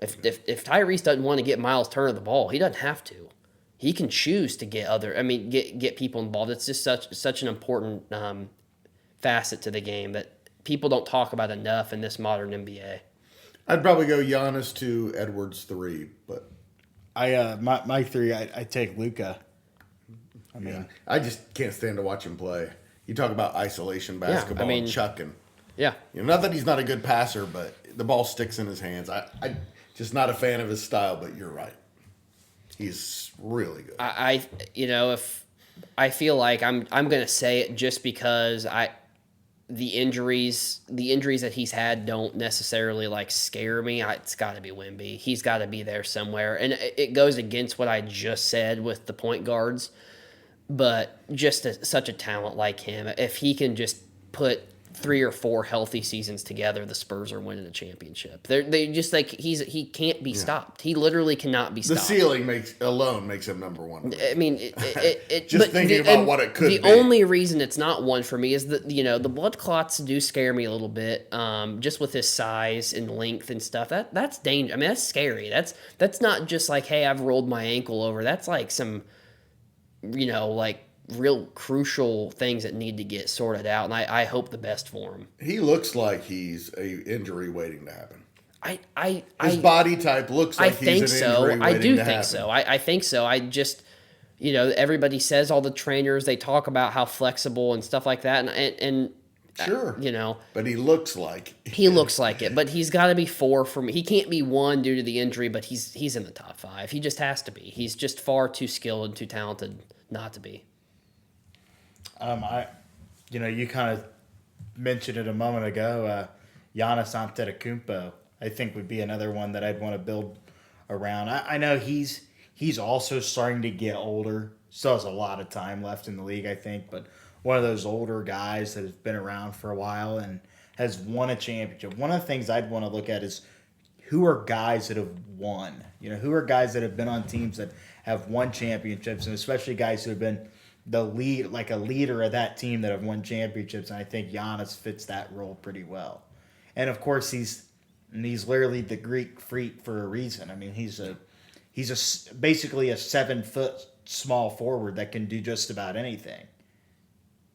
If Tyrese doesn't want to get Miles Turner the ball, he doesn't have to. He can choose to get people involved. It's just such an important facet to the game that people don't talk about enough in this modern NBA. I'd probably go Giannis to Edwards 3, but my 3, I take Luka. I just can't stand to watch him play. You talk about isolation basketball and chucking. Yeah. Not that he's not a good passer, but the ball sticks in his hands. I just not a fan of his style, but you're right. He's really good. If I feel like I'm going to say it just because the injuries that he's had don't necessarily scare me. It's got to be Wemby. He's got to be there somewhere. And it goes against what I just said with the point guards. But just such a talent like him, if he can just put 3 or 4 healthy seasons together, the Spurs are winning a championship. They just he can't be stopped. He literally cannot be stopped. The ceiling makes him number 1. I mean, just thinking about what it could be. The only reason it's not 1 for me is that the blood clots do scare me a little bit. Just with his size and length and stuff. That's dangerous. I mean, that's scary. That's not just hey, I've rolled my ankle over. That's some real crucial things that need to get sorted out, and I hope the best for him. He looks like he's a injury waiting to happen. His body type looks like he's an injury waiting to happen. I do think so. I think so. I just, everybody says, all the trainers, they talk about how flexible and stuff like that, and sure, but he looks like it. But he's got to be 4 for me. He can't be 1 due to the injury, but he's in the top 5. He just has to be. He's just far too skilled and too talented not to be. You kind of mentioned it a moment ago. Giannis Antetokounmpo, I think, would be another one that I'd want to build around. I know he's also starting to get older. Still has a lot of time left in the league, I think, but one of those older guys that has been around for a while and has won a championship. One of the things I'd want to look at is who are guys that have won. Who are guys that have been on teams that have won championships, and especially guys who have been the lead, a leader of that team that have won championships. And I think Giannis fits that role pretty well. And of course, he's literally the Greek freak for a reason. I mean, he's basically a 7-foot small forward that can do just about anything.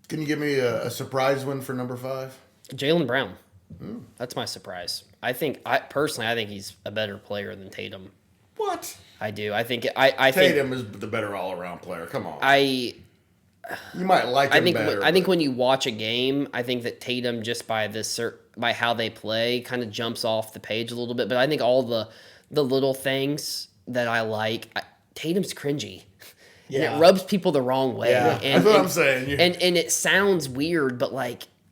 Can you give me a surprise win for number 5? Jaylen Brown. That's my surprise. Personally, I think he's a better player than Tatum. What? I do. I think Tatum is the better all-around player. Come on. You might like him better. I think when you watch a game, I think that Tatum, just by how they play, kind of jumps off the page a little bit. But I think all the little things that I like, Tatum's cringy. Yeah. And it rubs people the wrong way. Yeah, that's what I'm saying. Yeah. And it sounds weird, but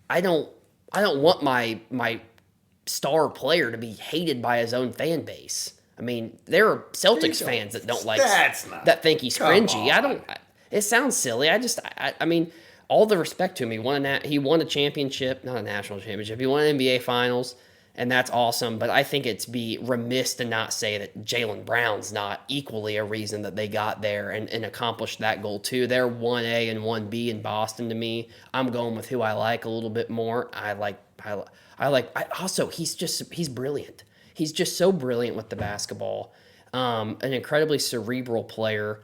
I don't want my star player to be hated by his own fan base. I mean, there are Celtics fans that don't like that think he's cringy. It sounds silly. I mean, all the respect to him. He won a championship, not a national championship. He won an NBA Finals, and that's awesome. But I think it's be remiss to not say that Jaylen Brown's not equally a reason that they got there and accomplished that goal too. They're 1A and 1B in Boston to me. I'm going with who I like a little bit more. He's brilliant. He's just so brilliant with the basketball. An incredibly cerebral player.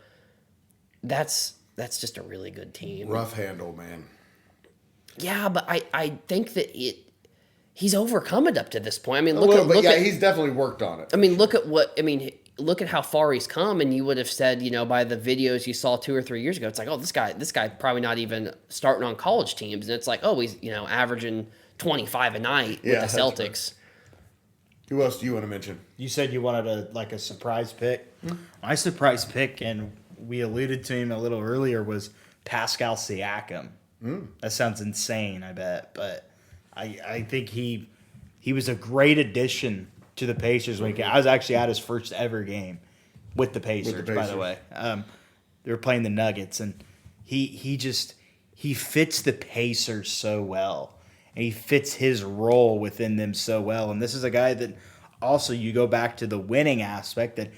That's just a really good team. Rough handle, man. Yeah, but I think that he's overcome it up to this point. I mean, he's definitely worked on it. I mean, look at how far he's come, and you would have said, by the videos you saw 2 or 3 years ago, it's this guy probably not even starting on college teams, and it's he's averaging 25 a night with the Celtics. Right. Who else do you want to mention? You said you wanted a surprise pick. My surprise pick, and we alluded to him a little earlier, was Pascal Siakam. That sounds insane, I bet. But I think he was a great addition to the Pacers. I was actually at his first ever game with the Pacers, by the way. They were playing the Nuggets, and he fits the Pacers so well. And he fits his role within them so well. And this is a guy that also, you go back to the winning aspect that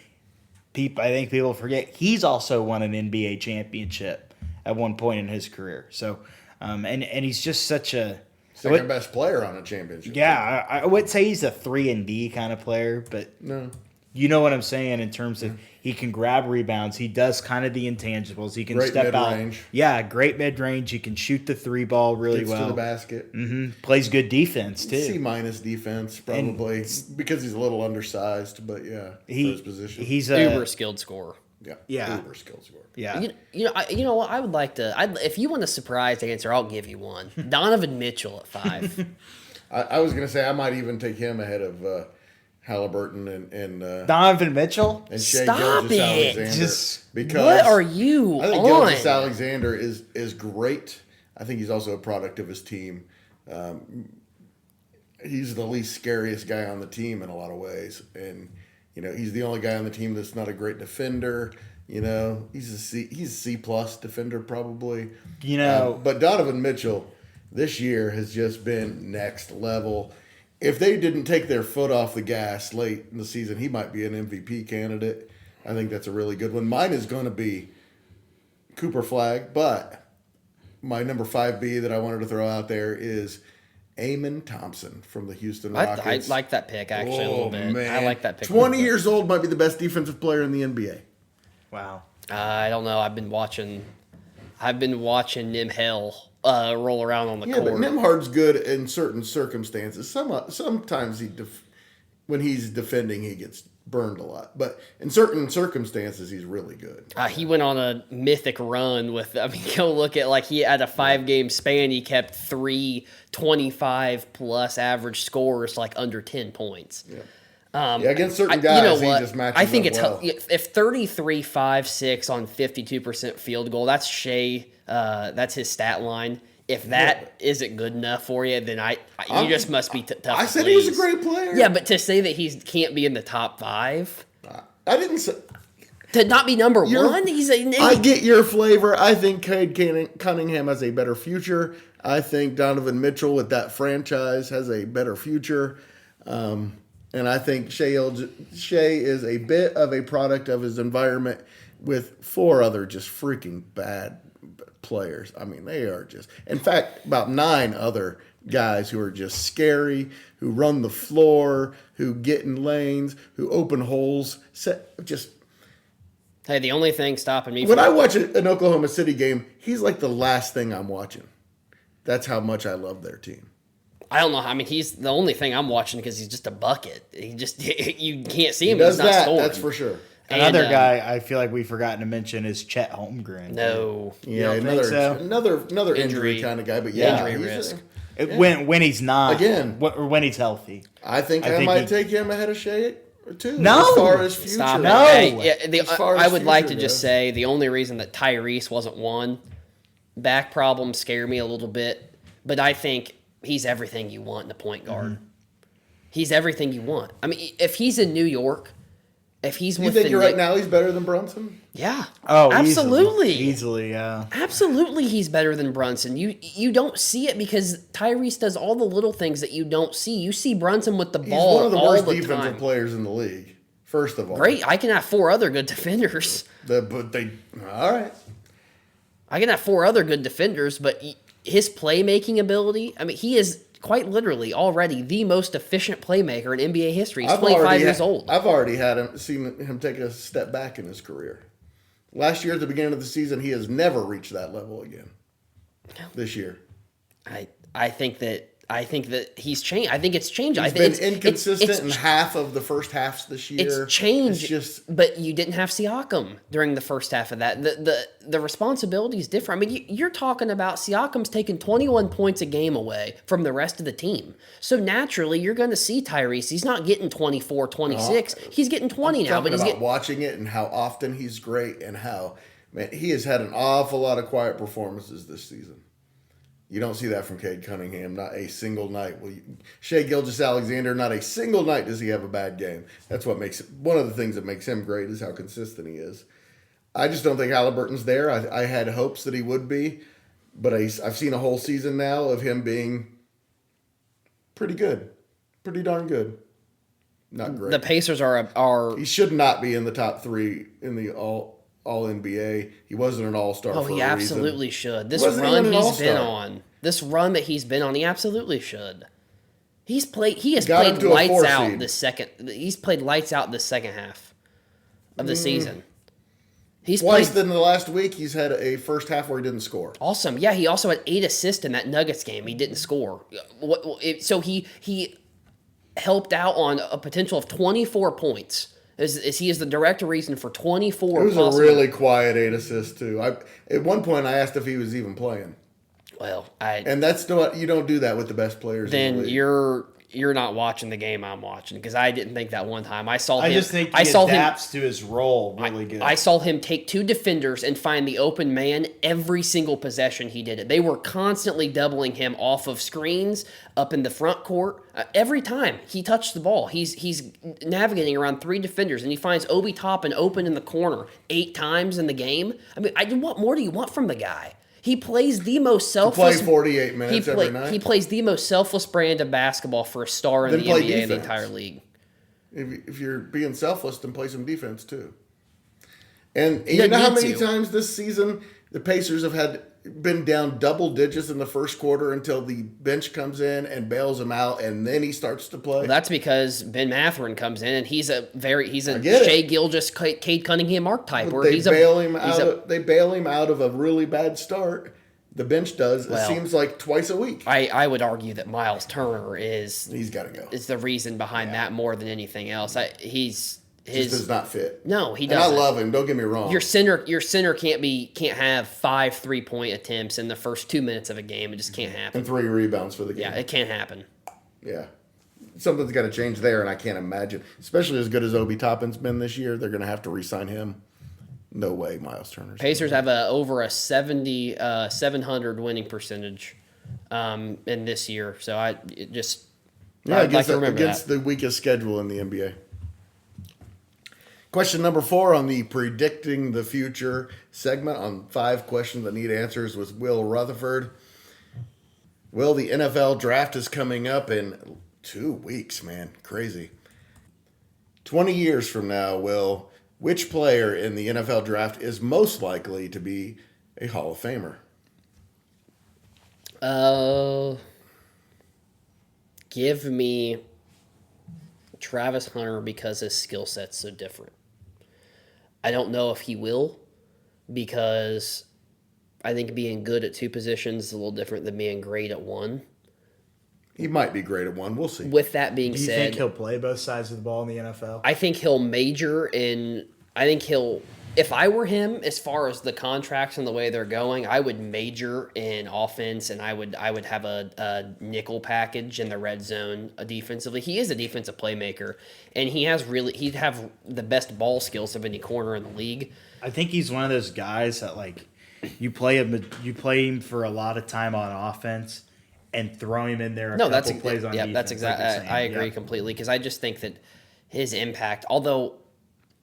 I think people forget. He's also won an NBA championship at one point in his career. So, and he's just such a second best player on a championship. Yeah, I would say he's a 3-and-D kind of player, but No. you know what I'm saying in terms of he can grab rebounds. He does kind of the intangibles. He can Great step out. mid-range. Yeah, great mid-range. He can shoot the 3 ball really Gets well. to the basket. Plays good defense, too. C- defense, probably, because he's a little undersized, but yeah, for his position. He's Uber skilled scorer. Yeah. Uber skilled scorer. Yeah. You know what? I would like to. If you want a surprise answer, I'll give you one. Donovan Mitchell at 5. I was going to say I might even take him ahead of Halliburton and Donovan Mitchell? and Shea Stop it. Gilgeous-Alexander. Because What are you I think on? Gilgeous-Alexander is great. I think he's also a product of his team. He's the least scariest guy on the team in a lot of ways, and he's the only guy on the team that's not a great defender. He's a C plus defender probably. But Donovan Mitchell this year has just been next level. If they didn't take their foot off the gas late in the season, he might be an MVP candidate. I think that's a really good one. Mine is going to be Cooper Flag, but my number 5B that I wanted to throw out there is Amon Thompson from the Houston Rockets. I like that pick actually a little bit. Man. I like that pick. 20 years old, might be the best defensive player in the NBA. Wow. I don't know. I've been watching Nimhell roll around on the Yeah, court. but Nimhard's good in certain circumstances. Sometimes when he's defending, he gets burned a lot. But in certain circumstances, he's really good. He went on a mythic run with. Go look at he had a 5-game span. He kept 3 25+ average scores under 10 points. Yeah. Against certain guys, he just matches I think up well. If 33, 5, 6 on 52% field goal, that's Shea. That's his stat line. If that isn't good enough for you, then you just must be tough. I said he was a great player. Yeah, but to say that he can't be in the top 5, I didn't say. to not be number 1, I get your flavor. I think Cade Cunningham has a better future. I think Donovan Mitchell with that franchise has a better future. And I think Shea is a bit of a product of his environment with 4 other just freaking bad players. I mean, they are just, in fact, about 9 other guys who are just scary, who run the floor, who get in lanes, who open holes. Hey, the only thing stopping me When I watch an Oklahoma City game, he's like the last thing I'm watching. That's how much I love their team. I don't know. He's the only thing I'm watching because he's just a bucket. You can't see him. He does he's not that, scoring. that's for sure. Another guy I feel like we've forgotten to mention is Chet Holmgren. No. Yeah, another injury kind of guy, but yeah, Injury he's risk. When he's not Again. or when he's healthy. I think I might take him ahead of Shea too. No! As far as future. Stop it. No. Hey, As far I as would like to future just goes. say the only reason that Tyrese wasn't one, back problems scare me a little bit, but I think he's everything you want in a point guard. He's everything you want. If he's in New York, if he's You with think the you're right Knicks- now he's better than Brunson? Yeah. Oh, absolutely. Easily, yeah. Absolutely, he's better than Brunson. You don't see it because Tyrese does all the little things that you don't see. You see Brunson with the He's ball one of the all worst the defensive time. players in the league. First of all, Great, I can have 4 other good defenders. All right. I can have 4 other good defenders, but his playmaking ability, he is quite literally already the most efficient playmaker in NBA history. He's 25 years old. I've already seen him take a step back in his career. Last year at the beginning of the season, he has never reached that level again. This year, I think that he's changed. I think it's changed. he's been inconsistent in half of the first halves this year. It's changed, It's but you didn't have Siakam during the first half of that. The responsibility is different. You're talking about Siakam's taking 21 points a game away from the rest of the team. So naturally, you're going to see Tyrese. He's not getting 24, 26. He's getting 20 now. But he's getting watching it and how often he's great and how he has had an awful lot of quiet performances this season. You don't see that from Cade Cunningham, not a single night. Shea Gilgeous-Alexander, not a single night does he have a bad game. That's what makes one of the things that makes him great is how consistent he is. I just don't think Halliburton's there. I had hopes that he would be, but I've seen a whole season now of him being pretty good, pretty darn good. Not great. The Pacers are He should not be in the top 3 in the all NBA. He wasn't an all-star. Oh, for he a absolutely reason. should. This Wasn't run even an he's been all-star. on, this run that he's been on, he absolutely should. He has Got him played to a lights 4 out seed. the second. He's played lights out the second half of the season. He's Twice played in the last week, he's had a first half where he didn't score. awesome. Yeah, he also had 8 assists in that Nuggets game. He didn't score. So he helped out on a potential of 24 points. He is the direct reason for 24. It was possible. a really quiet 8 assists too. At one point, I asked if he was even playing, Well, and that's still you don't do that with the best players. in the then league. you're not watching the game I'm watching because I didn't think that one time. I saw him. I just think he I saw him. adapts to his role really good. I saw him take 2 defenders and find the open man every single possession he did it. They were constantly doubling him off of screens up in the front court. Every time he touched the ball, he's navigating around 3 defenders and he finds Obi Toppin open in the corner 8 times in the game. I mean, what more do you want from the guy? He plays the most selfless. play 48 minutes every night. He plays the most selfless brand of basketball for a star in Then the play NBA in the defense. entire league. If you're being selfless, then play some defense too. And you doesn't know how need many to. times this season the Pacers have been down double digits in the first quarter until the bench comes in and bails him out, and then he starts to play. Well, that's because Ben Matherin comes in and he's a get it. Shea Gilgeous, Cade Cunningham archetype. Where They bail him out of a really bad start. The bench does. Well, it seems like twice a week. I would argue that Miles Turner is He's got to go. the reason behind that more than anything else. Just does not fit. No, he And I doesn't. love him. Don't get me wrong. Your center can't have 5 3-point attempts in the first 2 minutes of a game. It just can't happen. and 3 rebounds for the game. Yeah, it can't happen. Yeah. Something's got to change there, and I can't imagine, especially as good as Obi Toppin's been this year, they're going to have to re-sign him. No way, Miles Turner's. Pacers have over a 700 winning percentage in this year. So I'd like to remember against that. the weakest schedule in the NBA. Question number 4 on the Predicting the Future segment on 5 questions that need answers was Will Rutherford. Will, the NFL draft is coming up in 2 weeks, man. Crazy. 20 years from now, Will, which player in the NFL draft is most likely to be a Hall of Famer? Give me Travis Hunter because his skill set's so different. I don't know if he will because I think being good at 2 positions is a little different than being great at 1. He might be great at 1. We'll see. With that being Do you said, think he'll play both sides of the ball in the NFL? I think he'll major in. I think he'll. If I were him, as far as the contracts and the way they're going, I would major in offense, and I would have a nickel package in the red zone defensively. He is a defensive playmaker, and he'd have the best ball skills of any corner in the league. I think he's one of those guys that like you play him for a lot of time on offense and throw him in there. That's plays on yeah, defense. that's exactly. Like you're I saying. agree Yeah. completely because I just think that his impact, although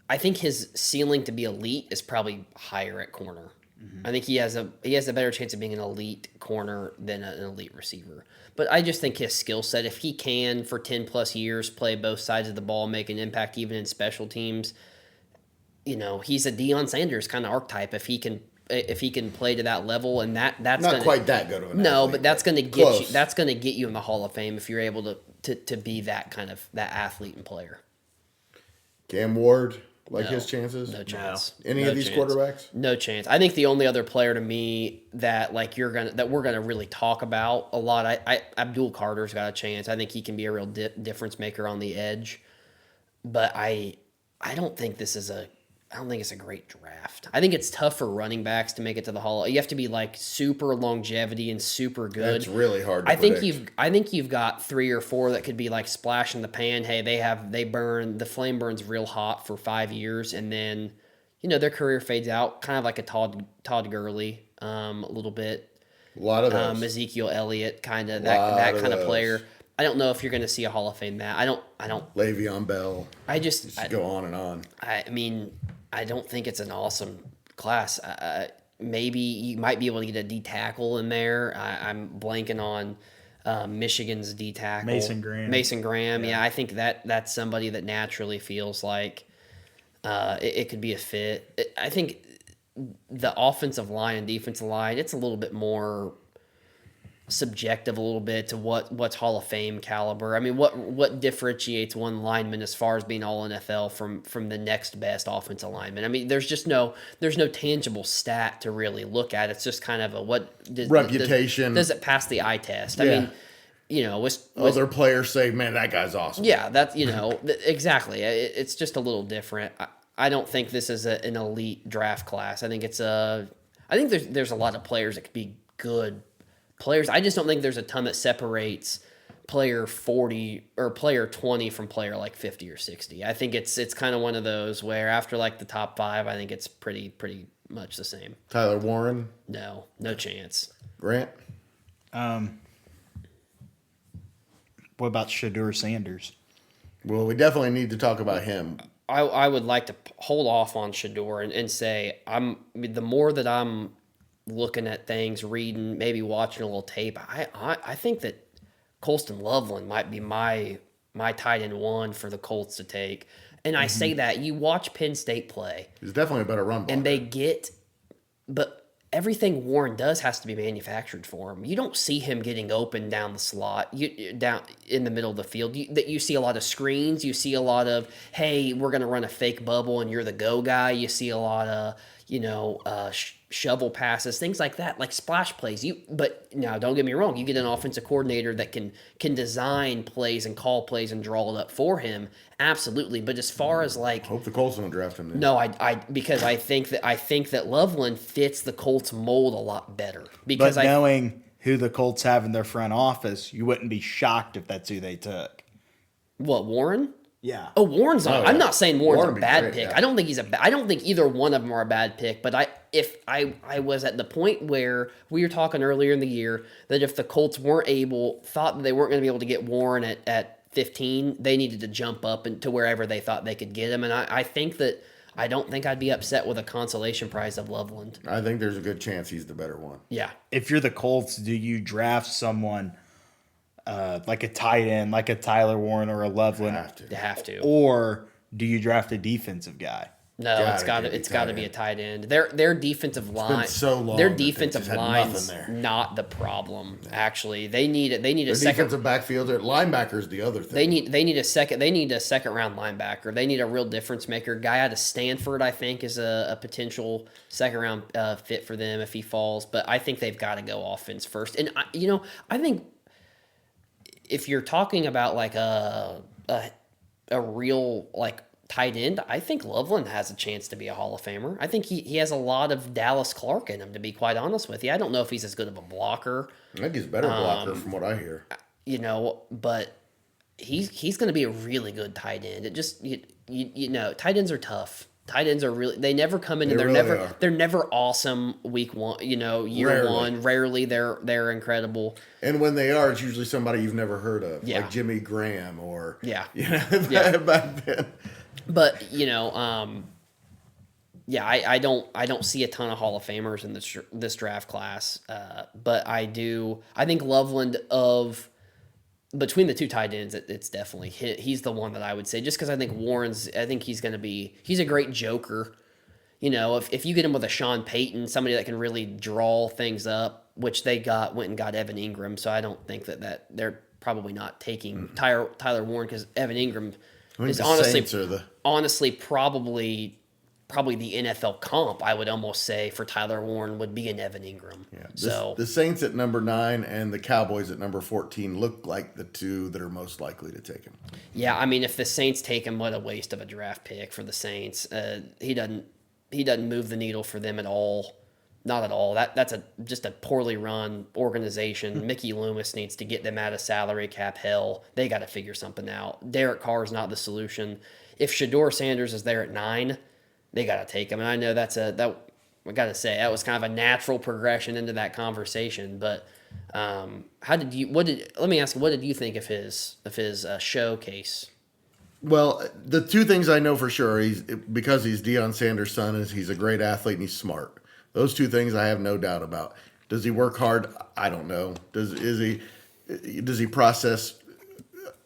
I think his ceiling to be elite is probably higher at corner. Mm-hmm. I think he has a better chance of being an elite corner than an elite receiver. But I just think his skill set, if he can for 10 plus years play both sides of the ball, make an impact even in special teams, he's a Deion Sanders kind of archetype if he can play to that level, and that's Not quite that good of an no, athlete, but that's going to get close. you. That's going to get you in the Hall of Fame if you're able to be that kind of that athlete and player. Cam Ward, his No. chances? No chance. Any No of these chance. quarterbacks? No chance. I think the only other player to me that we're gonna really talk about a lot. Abdul Carter's got a chance. I think he can be a real difference maker on the edge. But I don't think this is I don't think it's a great draft. I think it's tough for running backs to make it to the Hall. You have to be super longevity and super good. That's really hard to I think predict. you've got 3 or 4 that could be splash in the pan. Hey, the flame burns real hot for 5 years, and then their career fades out, kind of like a Todd Gurley, a little bit. A lot of those. Ezekiel Elliott, kind of that kind of player. I don't know if you're going to see a Hall of Fame Matt. I don't. Le'Veon Bell. I just Go on and on. I mean, I don't think it's an awesome class. Maybe you might be able to get a D tackle in there. I'm blanking on Michigan's D tackle. Mason Graham. Yeah, I think that's somebody that naturally feels like it could be a fit. I think the offensive line and defensive line, it's a little bit more subjective a little bit to what's Hall of Fame caliber. I mean, what differentiates one lineman as far as being all NFL from the next best offensive lineman? I mean, there's no tangible stat to really look at. It's just kind of a reputation. Does it pass the eye test? Yeah. I mean, other players say, "Man, that guy's awesome." Yeah, that's exactly. It's just a little different. I don't think this is an elite draft class. I think there's a lot of players that could be good players. I just don't think there's a ton that separates player 40 or player 20 from player like 50 or 60. I think it's kind of one of those where after like the top 5, I think it's pretty much the same. Tyler Warren? No chance. Grant? What about Shedeur Sanders? Well, we definitely need to talk about him. I would like to hold off on Shedeur and say the more that I'm looking at things, reading, maybe watching a little tape, I think that Colston Loveland might be my tight end 1 for the Colts to take. And I say that you watch Penn State play. He's definitely a better run blocker. And but everything Warren does has to be manufactured for him. You don't see him getting open down the slot, down in the middle of the field. You see a lot of screens. You see a lot of, hey, we're going to run a fake bubble and you're the go guy. You see a lot of, shovel passes, things like that, like splash plays. But now, don't get me wrong. You get an offensive coordinator that can design plays and call plays and draw it up for him. Absolutely. But as far as like, hope the Colts don't draft him. Then. No, because I think that Loveland fits the Colts mold a lot better. Because knowing who the Colts have in their front office, you wouldn't be shocked if that's who they took. What, Warren? Yeah. Oh, Warren's not. I'm not saying Warren's a bad pick. Yeah. I don't think I don't think either one of them are a bad pick. But if I was at the point where we were talking earlier in the year that if the Colts thought that they weren't going to be able to get Warren at 15, they needed to jump up to wherever they thought they could get him. And I think that I don't think I'd be upset with a consolation prize of Loveland. I think there's a good chance he's the better one. Yeah. If you're the Colts, do you draft someone like a tight end, like a Tyler Warren or a Loveland? They have to. Or do you draft a defensive guy? No, it's got to be a tight end. Their defensive line. So long. Their defensive line's line's not the problem. Actually, they need a Their second defensive backfield. Their linebackers the other thing. They need a second round linebacker. They need a real difference maker. Guy out of Stanford, I think, is a potential second round fit for them if he falls. But I think they've got to go offense first. And I think if you're talking about like a real like tight end, I think Loveland has a chance to be a Hall of Famer. I think he has a lot of Dallas Clark in him, to be quite honest with you. I don't know if he's as good of a blocker. I think he's a better blocker from what I hear. But he's going to be a really good tight end. It just tight ends are tough. Tight ends are really, they never come in and they're never awesome week 1, year Rarely. 1. Rarely they're incredible. And when they are, it's usually somebody you've never heard of, Yeah. like Jimmy Graham or Yeah. back then. But I don't see a ton of Hall of Famers in this draft class. But I think Loveland between the two tight ends, it's definitely he's the one that I would say, just because I think he's a great joker. If you get him with a Sean Payton, somebody that can really draw things up, which they went and got Evan Ingram, so I don't think that they're probably not taking Tyler Warren, because Evan Ingram is honestly probably the NFL comp, I would almost say, for Tyler Warren would be an Evan Ingram. Yeah. The Saints at number 9 and the Cowboys at number 14 look like the two that are most likely to take him. Yeah, I mean, if the Saints take him, what a waste of a draft pick for the Saints. He doesn't move the needle for them at all. Not at all. That's just a poorly run organization. Mickey Loomis needs to get them out of salary cap hell. They got to figure something out. Derek Carr is not the solution. If Shedeur Sanders is there at 9, they got to take him. And I know I got to say that was kind of a natural progression into that conversation. But let me ask you, what did you think of his showcase? Well, the two things I know for sure, because he's Deion Sanders' son, is he's a great athlete and he's smart. Those two things I have no doubt about. Does he work hard? I don't know. Does he process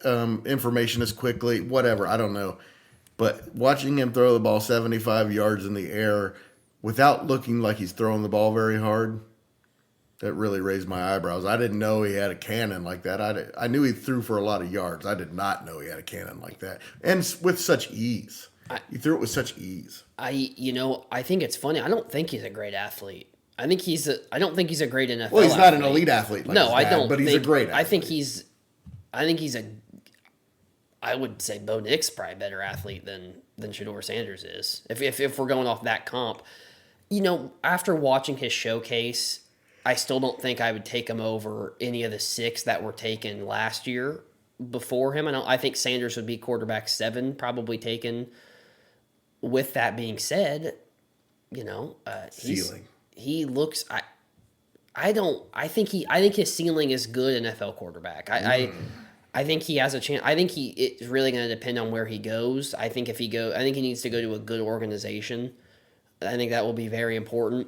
information as quickly? Whatever, I don't know. But watching him throw the ball 75 yards in the air without looking like he's throwing the ball very hard, that really raised my eyebrows. I didn't know he had a cannon like that. I knew he threw for a lot of yards. I did not know he had a cannon like that, and with such ease. He threw it with such ease. I think it's funny. I don't think he's a great athlete. I don't think he's a great NFL. Well, he's not athlete. an elite athlete. Like no, his dad, I don't. But he's a great athlete. I think he's a. I would say Bo Nix probably a better athlete than Shedeur Sanders is. If we're going off that comp, after watching his showcase, I still don't think I would take him over any of the 6 that were taken last year before him. I think Sanders would be quarterback 7, probably taken. With that being said, ceiling. He looks. I think his ceiling is good NFL quarterback. I think he has a chance. I think it's really going to depend on where he goes. I think he needs to go to a good organization. I think that will be very important.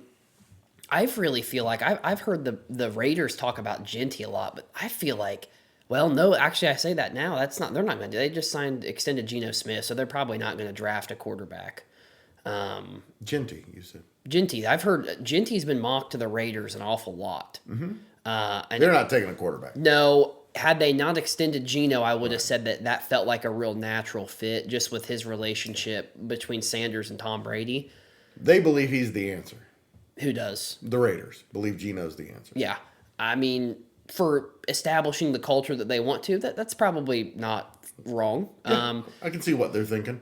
I really feel like I've heard the Raiders talk about Genty a lot, but I feel like, well, no, actually I say that now. They're not going to do. They just extended Geno Smith, so they're probably not going to draft a quarterback. Genty, you said. Genty. I've heard Genty's been mocked to the Raiders an awful lot. Mm-hmm. And they're not taking a quarterback. No. Had they not extended Geno, I would have said that felt like a real natural fit just with his relationship between Sanders and Tom Brady. They believe he's the answer. Who does? The Raiders believe Geno's the answer. Yeah. I mean, for establishing the culture that they want to, that's probably not wrong. Yeah, I can see what they're thinking.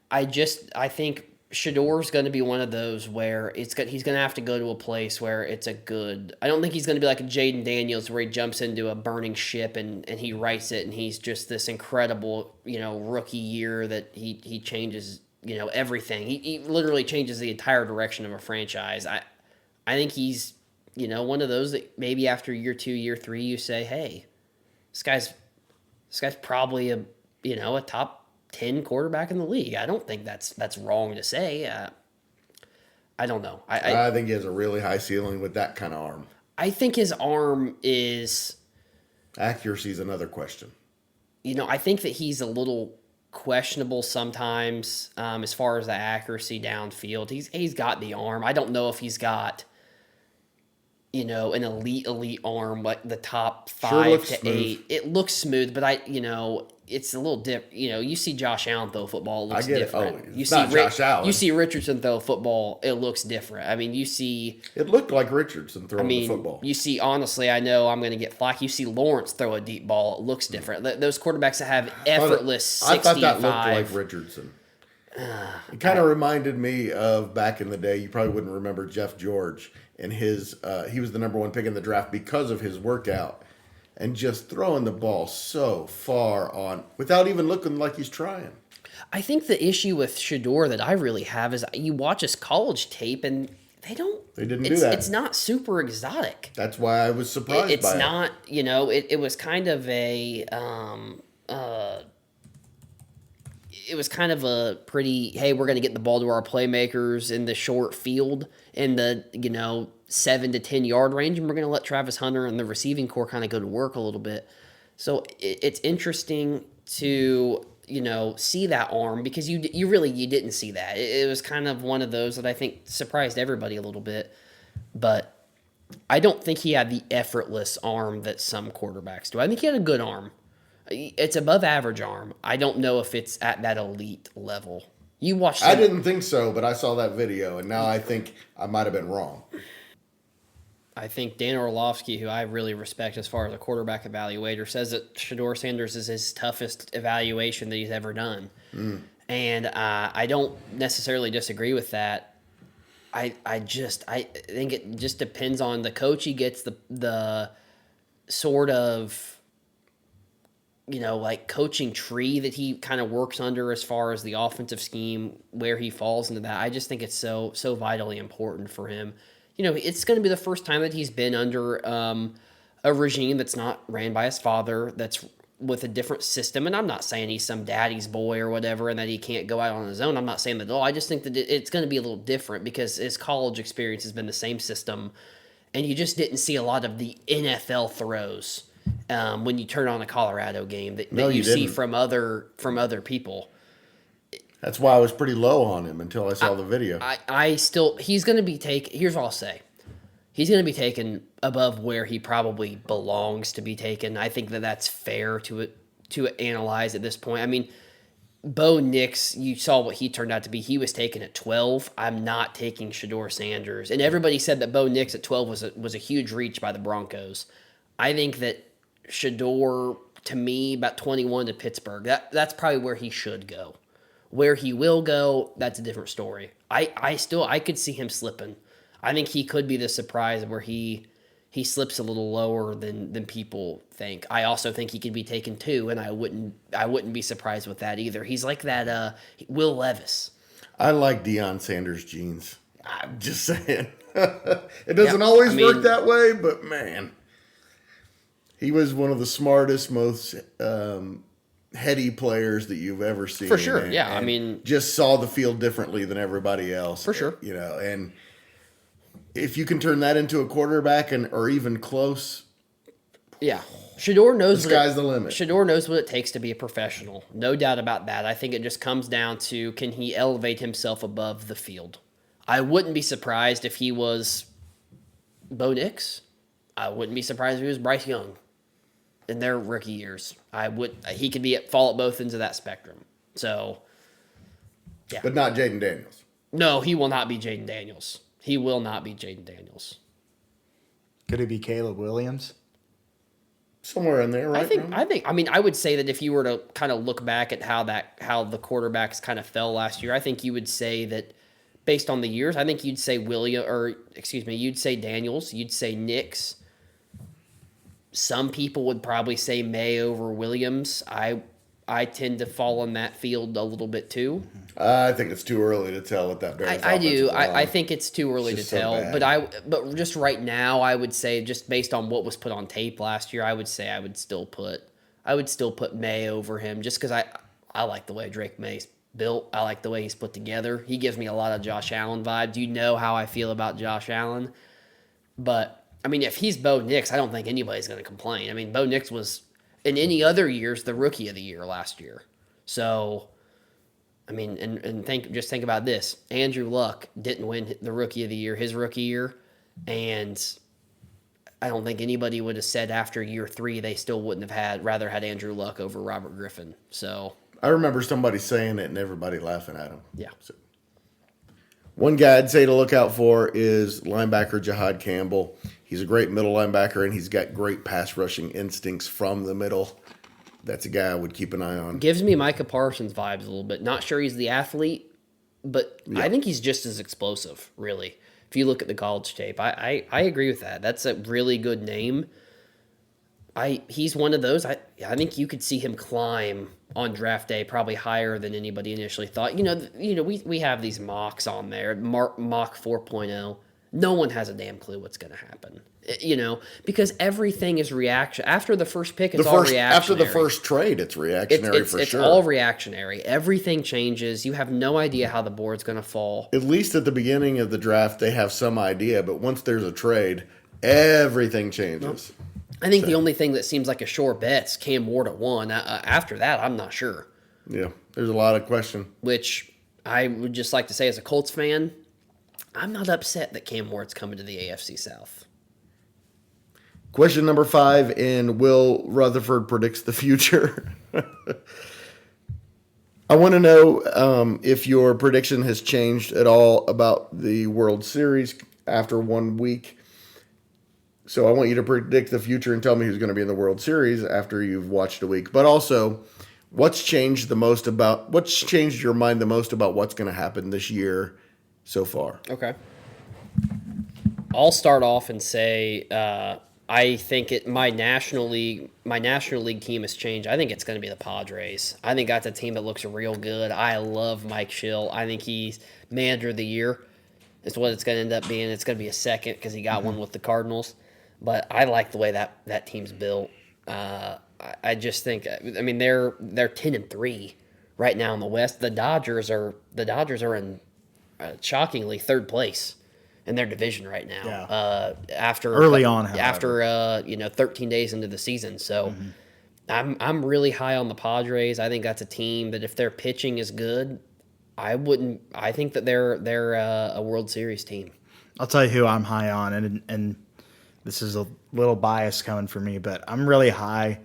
I think Shedeur's going to be one of those where he's going to have to go to a place where it's a good. I don't think he's going to be like a Jaden Daniels where he jumps into a burning ship and he writes it and he's just this incredible rookie year that he changes everything. He literally changes the entire direction of a franchise. I think he's one of those that maybe after year 2, year 3 you say, hey, this guy's probably a top 10 quarterback in the league. I don't think that's wrong to say. I don't know. I think he has a really high ceiling with that kind of arm. I think his arm is... Accuracy is another question. I think that he's a little questionable sometimes as far as the accuracy downfield. He's got the arm. I don't know if he's got an elite arm like the top 5 to 8. It looks smooth, but it's a little different. You see Josh Allen throw football, it looks different. Josh Allen. You see Richardson throw football, it looks different. I mean, it looked like Richardson throwing the football. You see, honestly, I know I'm going to get flack. You see Lawrence throw a deep ball, it looks different. Those quarterbacks that have effortless 65. I thought that looked like Richardson. It kind of reminded me of back in the day. You probably wouldn't remember Jeff George and his. He was the number 1 pick in the draft because of his workout. And just throwing the ball so far on without even looking like he's trying. I think the issue with Shedeur that I really have is you watch his college tape and they didn't do that. It's not super exotic. That's why I was surprised by it. It's not, it was kind of a it was kind of a pretty, hey, we're going to get the ball to our playmakers in the short field in the, 7 to 10 yard range, and we're going to let Travis Hunter and the receiving core kind of go to work a little bit. So it's interesting to, see that arm because you didn't see that. It was kind of one of those that I think surprised everybody a little bit, but I don't think he had the effortless arm that some quarterbacks do. I think he had a good arm. It's above average arm. I don't know if it's at that elite level. You watched. I didn't think so, but I saw that video, and now I think I might have been wrong. I think Dan Orlovsky, who I really respect as far as a quarterback evaluator, says that Shedeur Sanders is his toughest evaluation that he's ever done. And I don't necessarily disagree with that. I think it just depends on the coach he gets, the sort of like coaching tree that he kind of works under as far as the offensive scheme, where he falls into that. I just think it's so vitally important for him. It's going to be the first time that he's been under a regime that's not ran by his father, that's with a different system. And I'm not saying he's some daddy's boy or whatever and that he can't go out on his own. I'm not saying that at all. I just think that it's going to be a little different because his college experience has been the same system, and you just didn't see a lot of the NFL throws when you turn on a Colorado game that you see from other people. That's why I was pretty low on him until I saw the video. He's going to be taken. Here's what I'll say. He's going to be taken above where he probably belongs to be taken. I think that that's fair to analyze at this point. I mean, Bo Nix, you saw what he turned out to be. He was taken at 12. I'm not taking Shedeur Sanders. And everybody said that Bo Nix at 12 was a huge reach by the Broncos. I think that Shedeur, to me, about 21 to Pittsburgh, that's probably where he should go. Where he will go, that's a different story. I could see him slipping. I think he could be the surprise where he slips a little lower than people think. I also think he could be taken 2, and I wouldn't be surprised with that either. He's like that Will Levis. I like Deion Sanders' genes. I'm just saying. It doesn't always work that way, but man, he was one of the smartest, most heady players that you've ever seen. For sure, and just saw the field differently than everybody else. For sure. And if you can turn that into a quarterback or even close. Yeah. Shedeur knows the sky's the limit. Shedeur knows what it takes to be a professional. No doubt about that. I think it just comes down to, can he elevate himself above the field? I wouldn't be surprised if he was Bo Nix. I wouldn't be surprised if he was Bryce Young in their rookie years. He could fall at both ends of that spectrum. So, yeah. But not Jaden Daniels. No, he will not be Jaden Daniels. He will not be Jaden Daniels. Could it be Caleb Williams? Somewhere in there, right? I would say that if you were to kind of look back at how the quarterbacks kind of fell last year, I think you would say that based on the years, I think you'd say you'd say Daniels, you'd say Nix. Some people would probably say May over Williams. I tend to fall in that field a little bit too. I think it's too early to tell what that Bears I do. I think it's too early to tell. So but just right now, I would say, just based on what was put on tape last year, I would say I would still put May over him, just because I like the way Drake May's built. I like the way he's put together. He gives me a lot of Josh Allen vibes. You know how I feel about Josh Allen. But I mean, if he's Bo Nix, I don't think anybody's going to complain. I mean, Bo Nix was, in any other years, the rookie of the year last year. So, I mean, and think about this. Andrew Luck didn't win the rookie of the year his rookie year, and I don't think anybody would have said after year 3 they still wouldn't have rather had Andrew Luck over Robert Griffin. So I remember somebody saying it and everybody laughing at him. Yeah. So, one guy I'd say to look out for is linebacker Jahad Campbell. He's a great middle linebacker, and he's got great pass rushing instincts from the middle. That's a guy I would keep an eye on. Gives me Micah Parsons vibes a little bit. Not sure he's the athlete, but I think he's just as explosive, really. If you look at the college tape, I agree with that. That's a really good name. He's one of those. I think you could see him climb on draft day probably higher than anybody initially thought. We have these mocks on there, mock 4.0. No one has a damn clue what's going to happen. Because everything is reaction. After the first pick, it's all reactionary. After the first trade, it's reactionary for sure. It's all reactionary. Everything changes. You have no idea how the board's going to fall. At least at the beginning of the draft, they have some idea. But once there's a trade, everything changes. I think the only thing that seems like a sure bet's Cam Ward at 1. After that, I'm not sure. Yeah, there's a lot of question. Which I would just like to say as a Colts fan, I'm not upset that Cam Ward's coming to the AFC South. Question number 5 in Will Rutherford predicts the future. I want to know if your prediction has changed at all about the World Series after 1 week. So I want you to predict the future and tell me who's going to be in the World Series after you've watched a week. But also, what's changed your mind the most about what's going to happen this year so far? Okay. I'll start off and say I think my National League team has changed. I think it's going to be the Padres. I think that's a team that looks real good. I love Mike Schill. I think he's manager of the year. Is what it's going to end up being. It's going to be a second because he got one with the Cardinals. But I like the way that team's built. I just think. I mean, they're 10-3 right now in the West. The Dodgers are in shockingly third place in their division right now. Yeah. After Early on, however. 13 days into the season. So I'm really high on the Padres. I think that's a team that if their pitching is good, I think that they're a World Series team. I'll tell you who I'm high on, and this is a little bias coming from me, but I'm really high.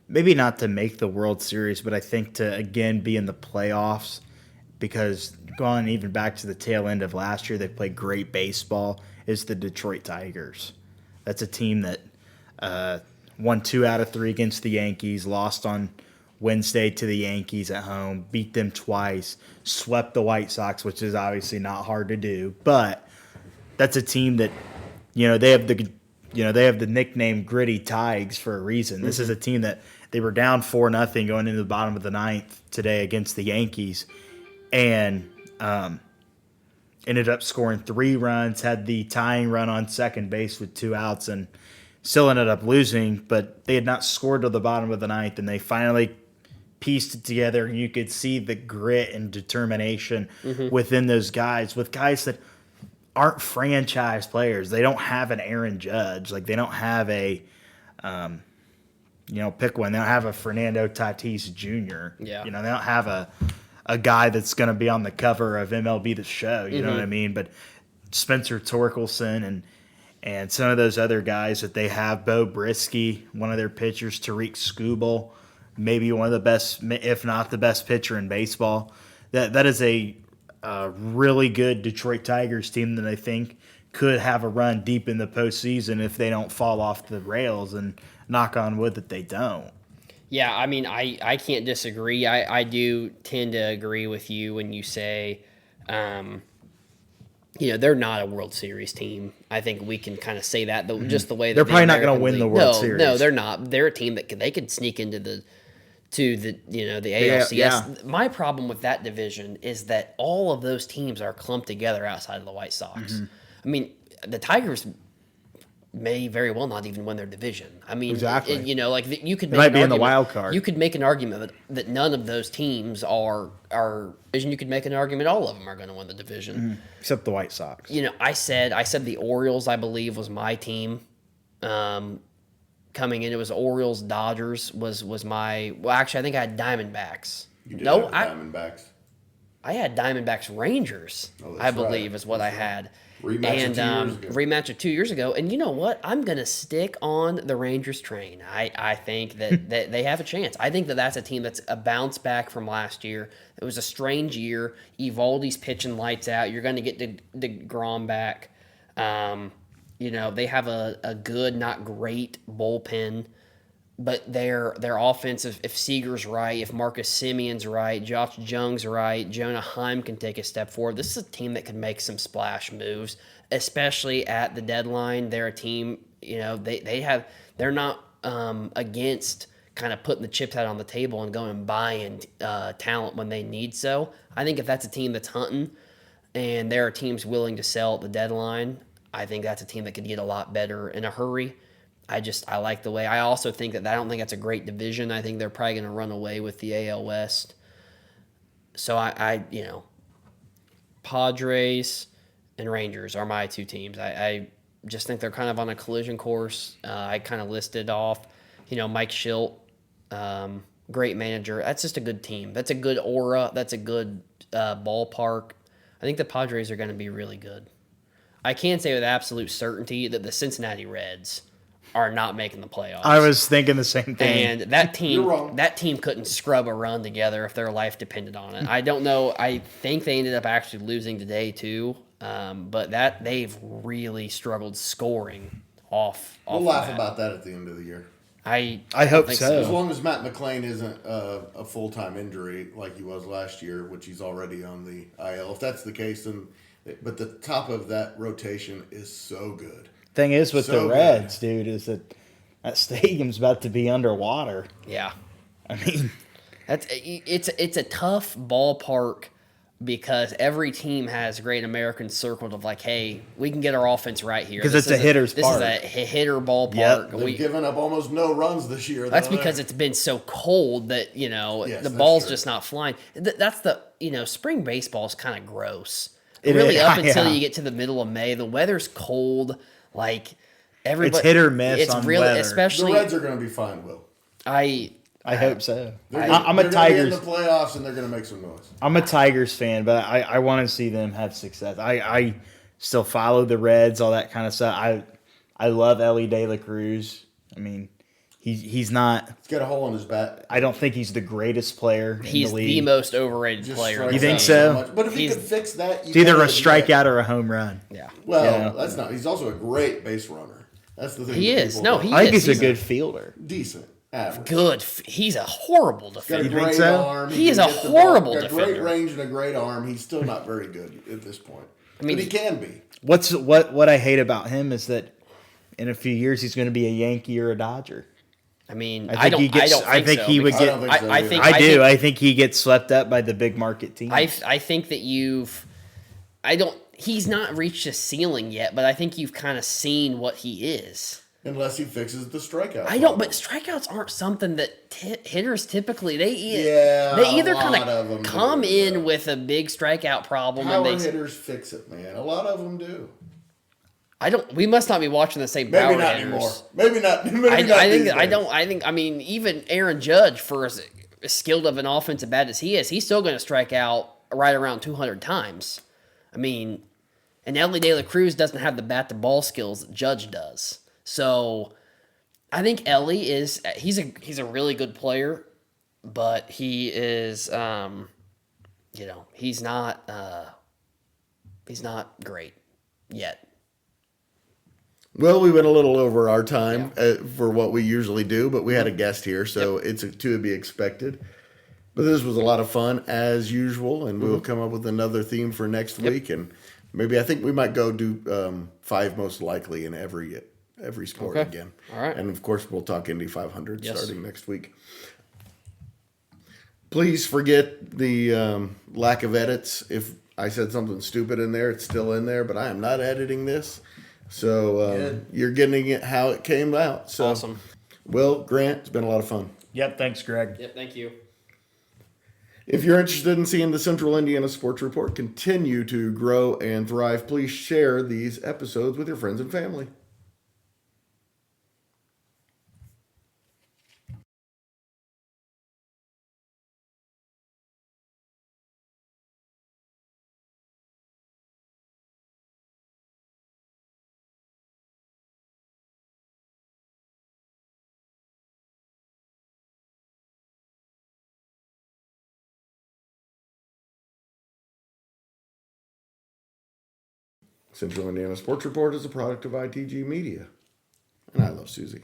Maybe not to make the World Series, but I think to again be in the playoffs. Because going even back to the tail end of last year, they played great baseball, is the Detroit Tigers. That's a team that won 2 out of 3 against the Yankees, lost on Wednesday to the Yankees at home, beat them twice, swept the White Sox, which is obviously not hard to do. But that's a team that, they have the nickname Gritty Tigers for a reason. This is a team that they were down 4-0 going into the bottom of the 9th today against the Yankees. And ended up scoring 3 runs, had the tying run on second base with 2 outs, and still ended up losing. But they had not scored till the bottom of the 9th, and they finally pieced it together. And you could see the grit and determination within those guys, with guys that aren't franchise players. They don't have an Aaron Judge. Like, they don't have a pick one. They don't have a Fernando Tatis Jr. Yeah. They don't have a guy that's going to be on the cover of MLB The Show, you know what I mean? But Spencer Torkelson and some of those other guys that they have, Bo Brisky, one of their pitchers, Tariq Skubal, maybe one of the best, if not the best pitcher in baseball. That is a really good Detroit Tigers team that I think could have a run deep in the postseason if they don't fall off the rails, and knock on wood that they don't. Yeah, I mean, I can't disagree. I do tend to agree with you when you say, they're not a World Series team. I think we can kind of say that, just the way that they're probably not going to win the World Series. No, they're not. They're a team that they could sneak into the ALCS. Yeah. My problem with that division is that all of those teams are clumped together outside of the White Sox. I mean, the Tigers may very well not even win their division. I mean, exactly. You could might be in the wild card. You could make an argument that none of those teams are division. You could make an argument all of them are going to win the division, except the White Sox. I said the Orioles, I believe, was my team. Coming in, it was Orioles, Dodgers was my. Well, actually, I think I had Diamondbacks. You did have the Diamondbacks. I had Diamondbacks Rangers. I believe is what I had. Rematch of 2 years ago. And you know what? I'm going to stick on the Rangers train. I think that they have a chance. I think that's a team that's a bounce back from last year. It was a strange year. Evaldi's pitching lights out. You're going to get DeGrom back. They have a good, not great bullpen. But their offense, if Seager's right, if Marcus Simeon's right, Josh Jung's right, Jonah Heim can take a step forward. This is a team that can make some splash moves, especially at the deadline. They're a team, they're not against kind of putting the chips out on the table and going and buying talent when they need so. I think if that's a team that's hunting and there are teams willing to sell at the deadline, I think that's a team that could get a lot better in a hurry. I like the way. I also think I don't think that's a great division. I think they're probably going to run away with the AL West. So Padres and Rangers are my 2 teams. I just think they're kind of on a collision course. I kind of listed off, Mike Schilt, great manager. That's just a good team. That's a good aura. That's a good ballpark. I think the Padres are going to be really good. I can say with absolute certainty that the Cincinnati Reds are not making the playoffs. I was thinking the same thing. And that team couldn't scrub a run together if their life depended on it. I don't know. I think they ended up actually losing today too. But they've really struggled scoring off. We'll laugh about that at the end of the year. I hope so. As long as Matt McClain isn't a full-time injury like he was last year, which he's already on the IL. If that's the case, then but the top of that rotation is so good. Thing is with So the Reds, dude, is that stadium's about to be underwater. Yeah. I mean, It's a tough ballpark because every team has Great American circled of like, hey, we can get our offense right here. 'Cause it's a hitter's This park. is a hitter ballpark. Yep. They've given up almost no runs this year. That's though. because it's been so cold that, Yes, the that's ball's true. just not flying. That's the, spring baseball is kind of gross. It Really is, up until yeah. you get to the middle of May. The weather's cold. Like, everybody. It's hit or miss It's on really, weather. the especially. Reds are going to be fine, Will. I hope so. They're I'm a gonna Tigers. get in the playoffs and they're going to make some noise. I'm a Tigers fan, but I want to see them have success. I still follow the Reds, all that kind of stuff. I love Ellie De La Cruz. I mean, he's not. He's got a hole in his bat. I don't think he's the greatest player He's in the the league. most overrated Just player. strikes You think out so? much. But if he He's- could fix that, It's either a gotta strikeout or a home run. Yeah. Well, Yeah. that's not. He's also a great base runner. That's the thing. He that is. people No, don't- he I think is. he's a good fielder. decent, average. Good. He's a horrible Got a defender. think great so? arm. He is can a hit the horrible ball. Got great defender. range and a great arm. He's still not very good at this point. mean, but he can be. What I hate about him is that in a few years he's going to be a Yankee or a Dodger. I mean, I think I think he would I get. don't think so I either. think I do. think- I think he gets swept up by the big market team. I think that he's not reached a ceiling yet, but I think you've kind of seen what he is. Unless he fixes the strikeout. I don't, but strikeouts aren't something that hitters typically they Yeah, either a lot kind of 'em of come do, in yeah. with a big strikeout problem Power and they hitters fix it, man. A lot of them do. we must not be watching the same Maybe power not hitters. anymore. Maybe not. Maybe I not think these I days. don't I think I mean even Aaron Judge, for as skilled of an offensive bat as he is, he's still going to strike out right around 200 times. I mean, and Ellie De La Cruz doesn't have the bat to ball skills that Judge does. So I think Ellie he's a really good player, but he is he's not great yet. Well, we went a little over our time for what we usually do, but we had a guest here, so it's to be expected. But this was a lot of fun, as usual, and we'll come up with another theme for next week. And maybe I think we might go do 5 most likely in every sport Okay. again. All right. And, of course, we'll talk Indy 500 Yes. starting next week. Please forget the lack of edits. If I said something stupid in there, it's still in there, but I am not editing this. So you're getting it how it came out. So, Awesome. Will, Grant, it's been a lot of fun. Yep. Thanks, Greg. Yep, thank you. If you're interested in seeing the Central Indiana Sports Report continue to grow and thrive, please share these episodes with your friends and family. Central Indiana Sports Report is a product of ITG Media. And I love Susie.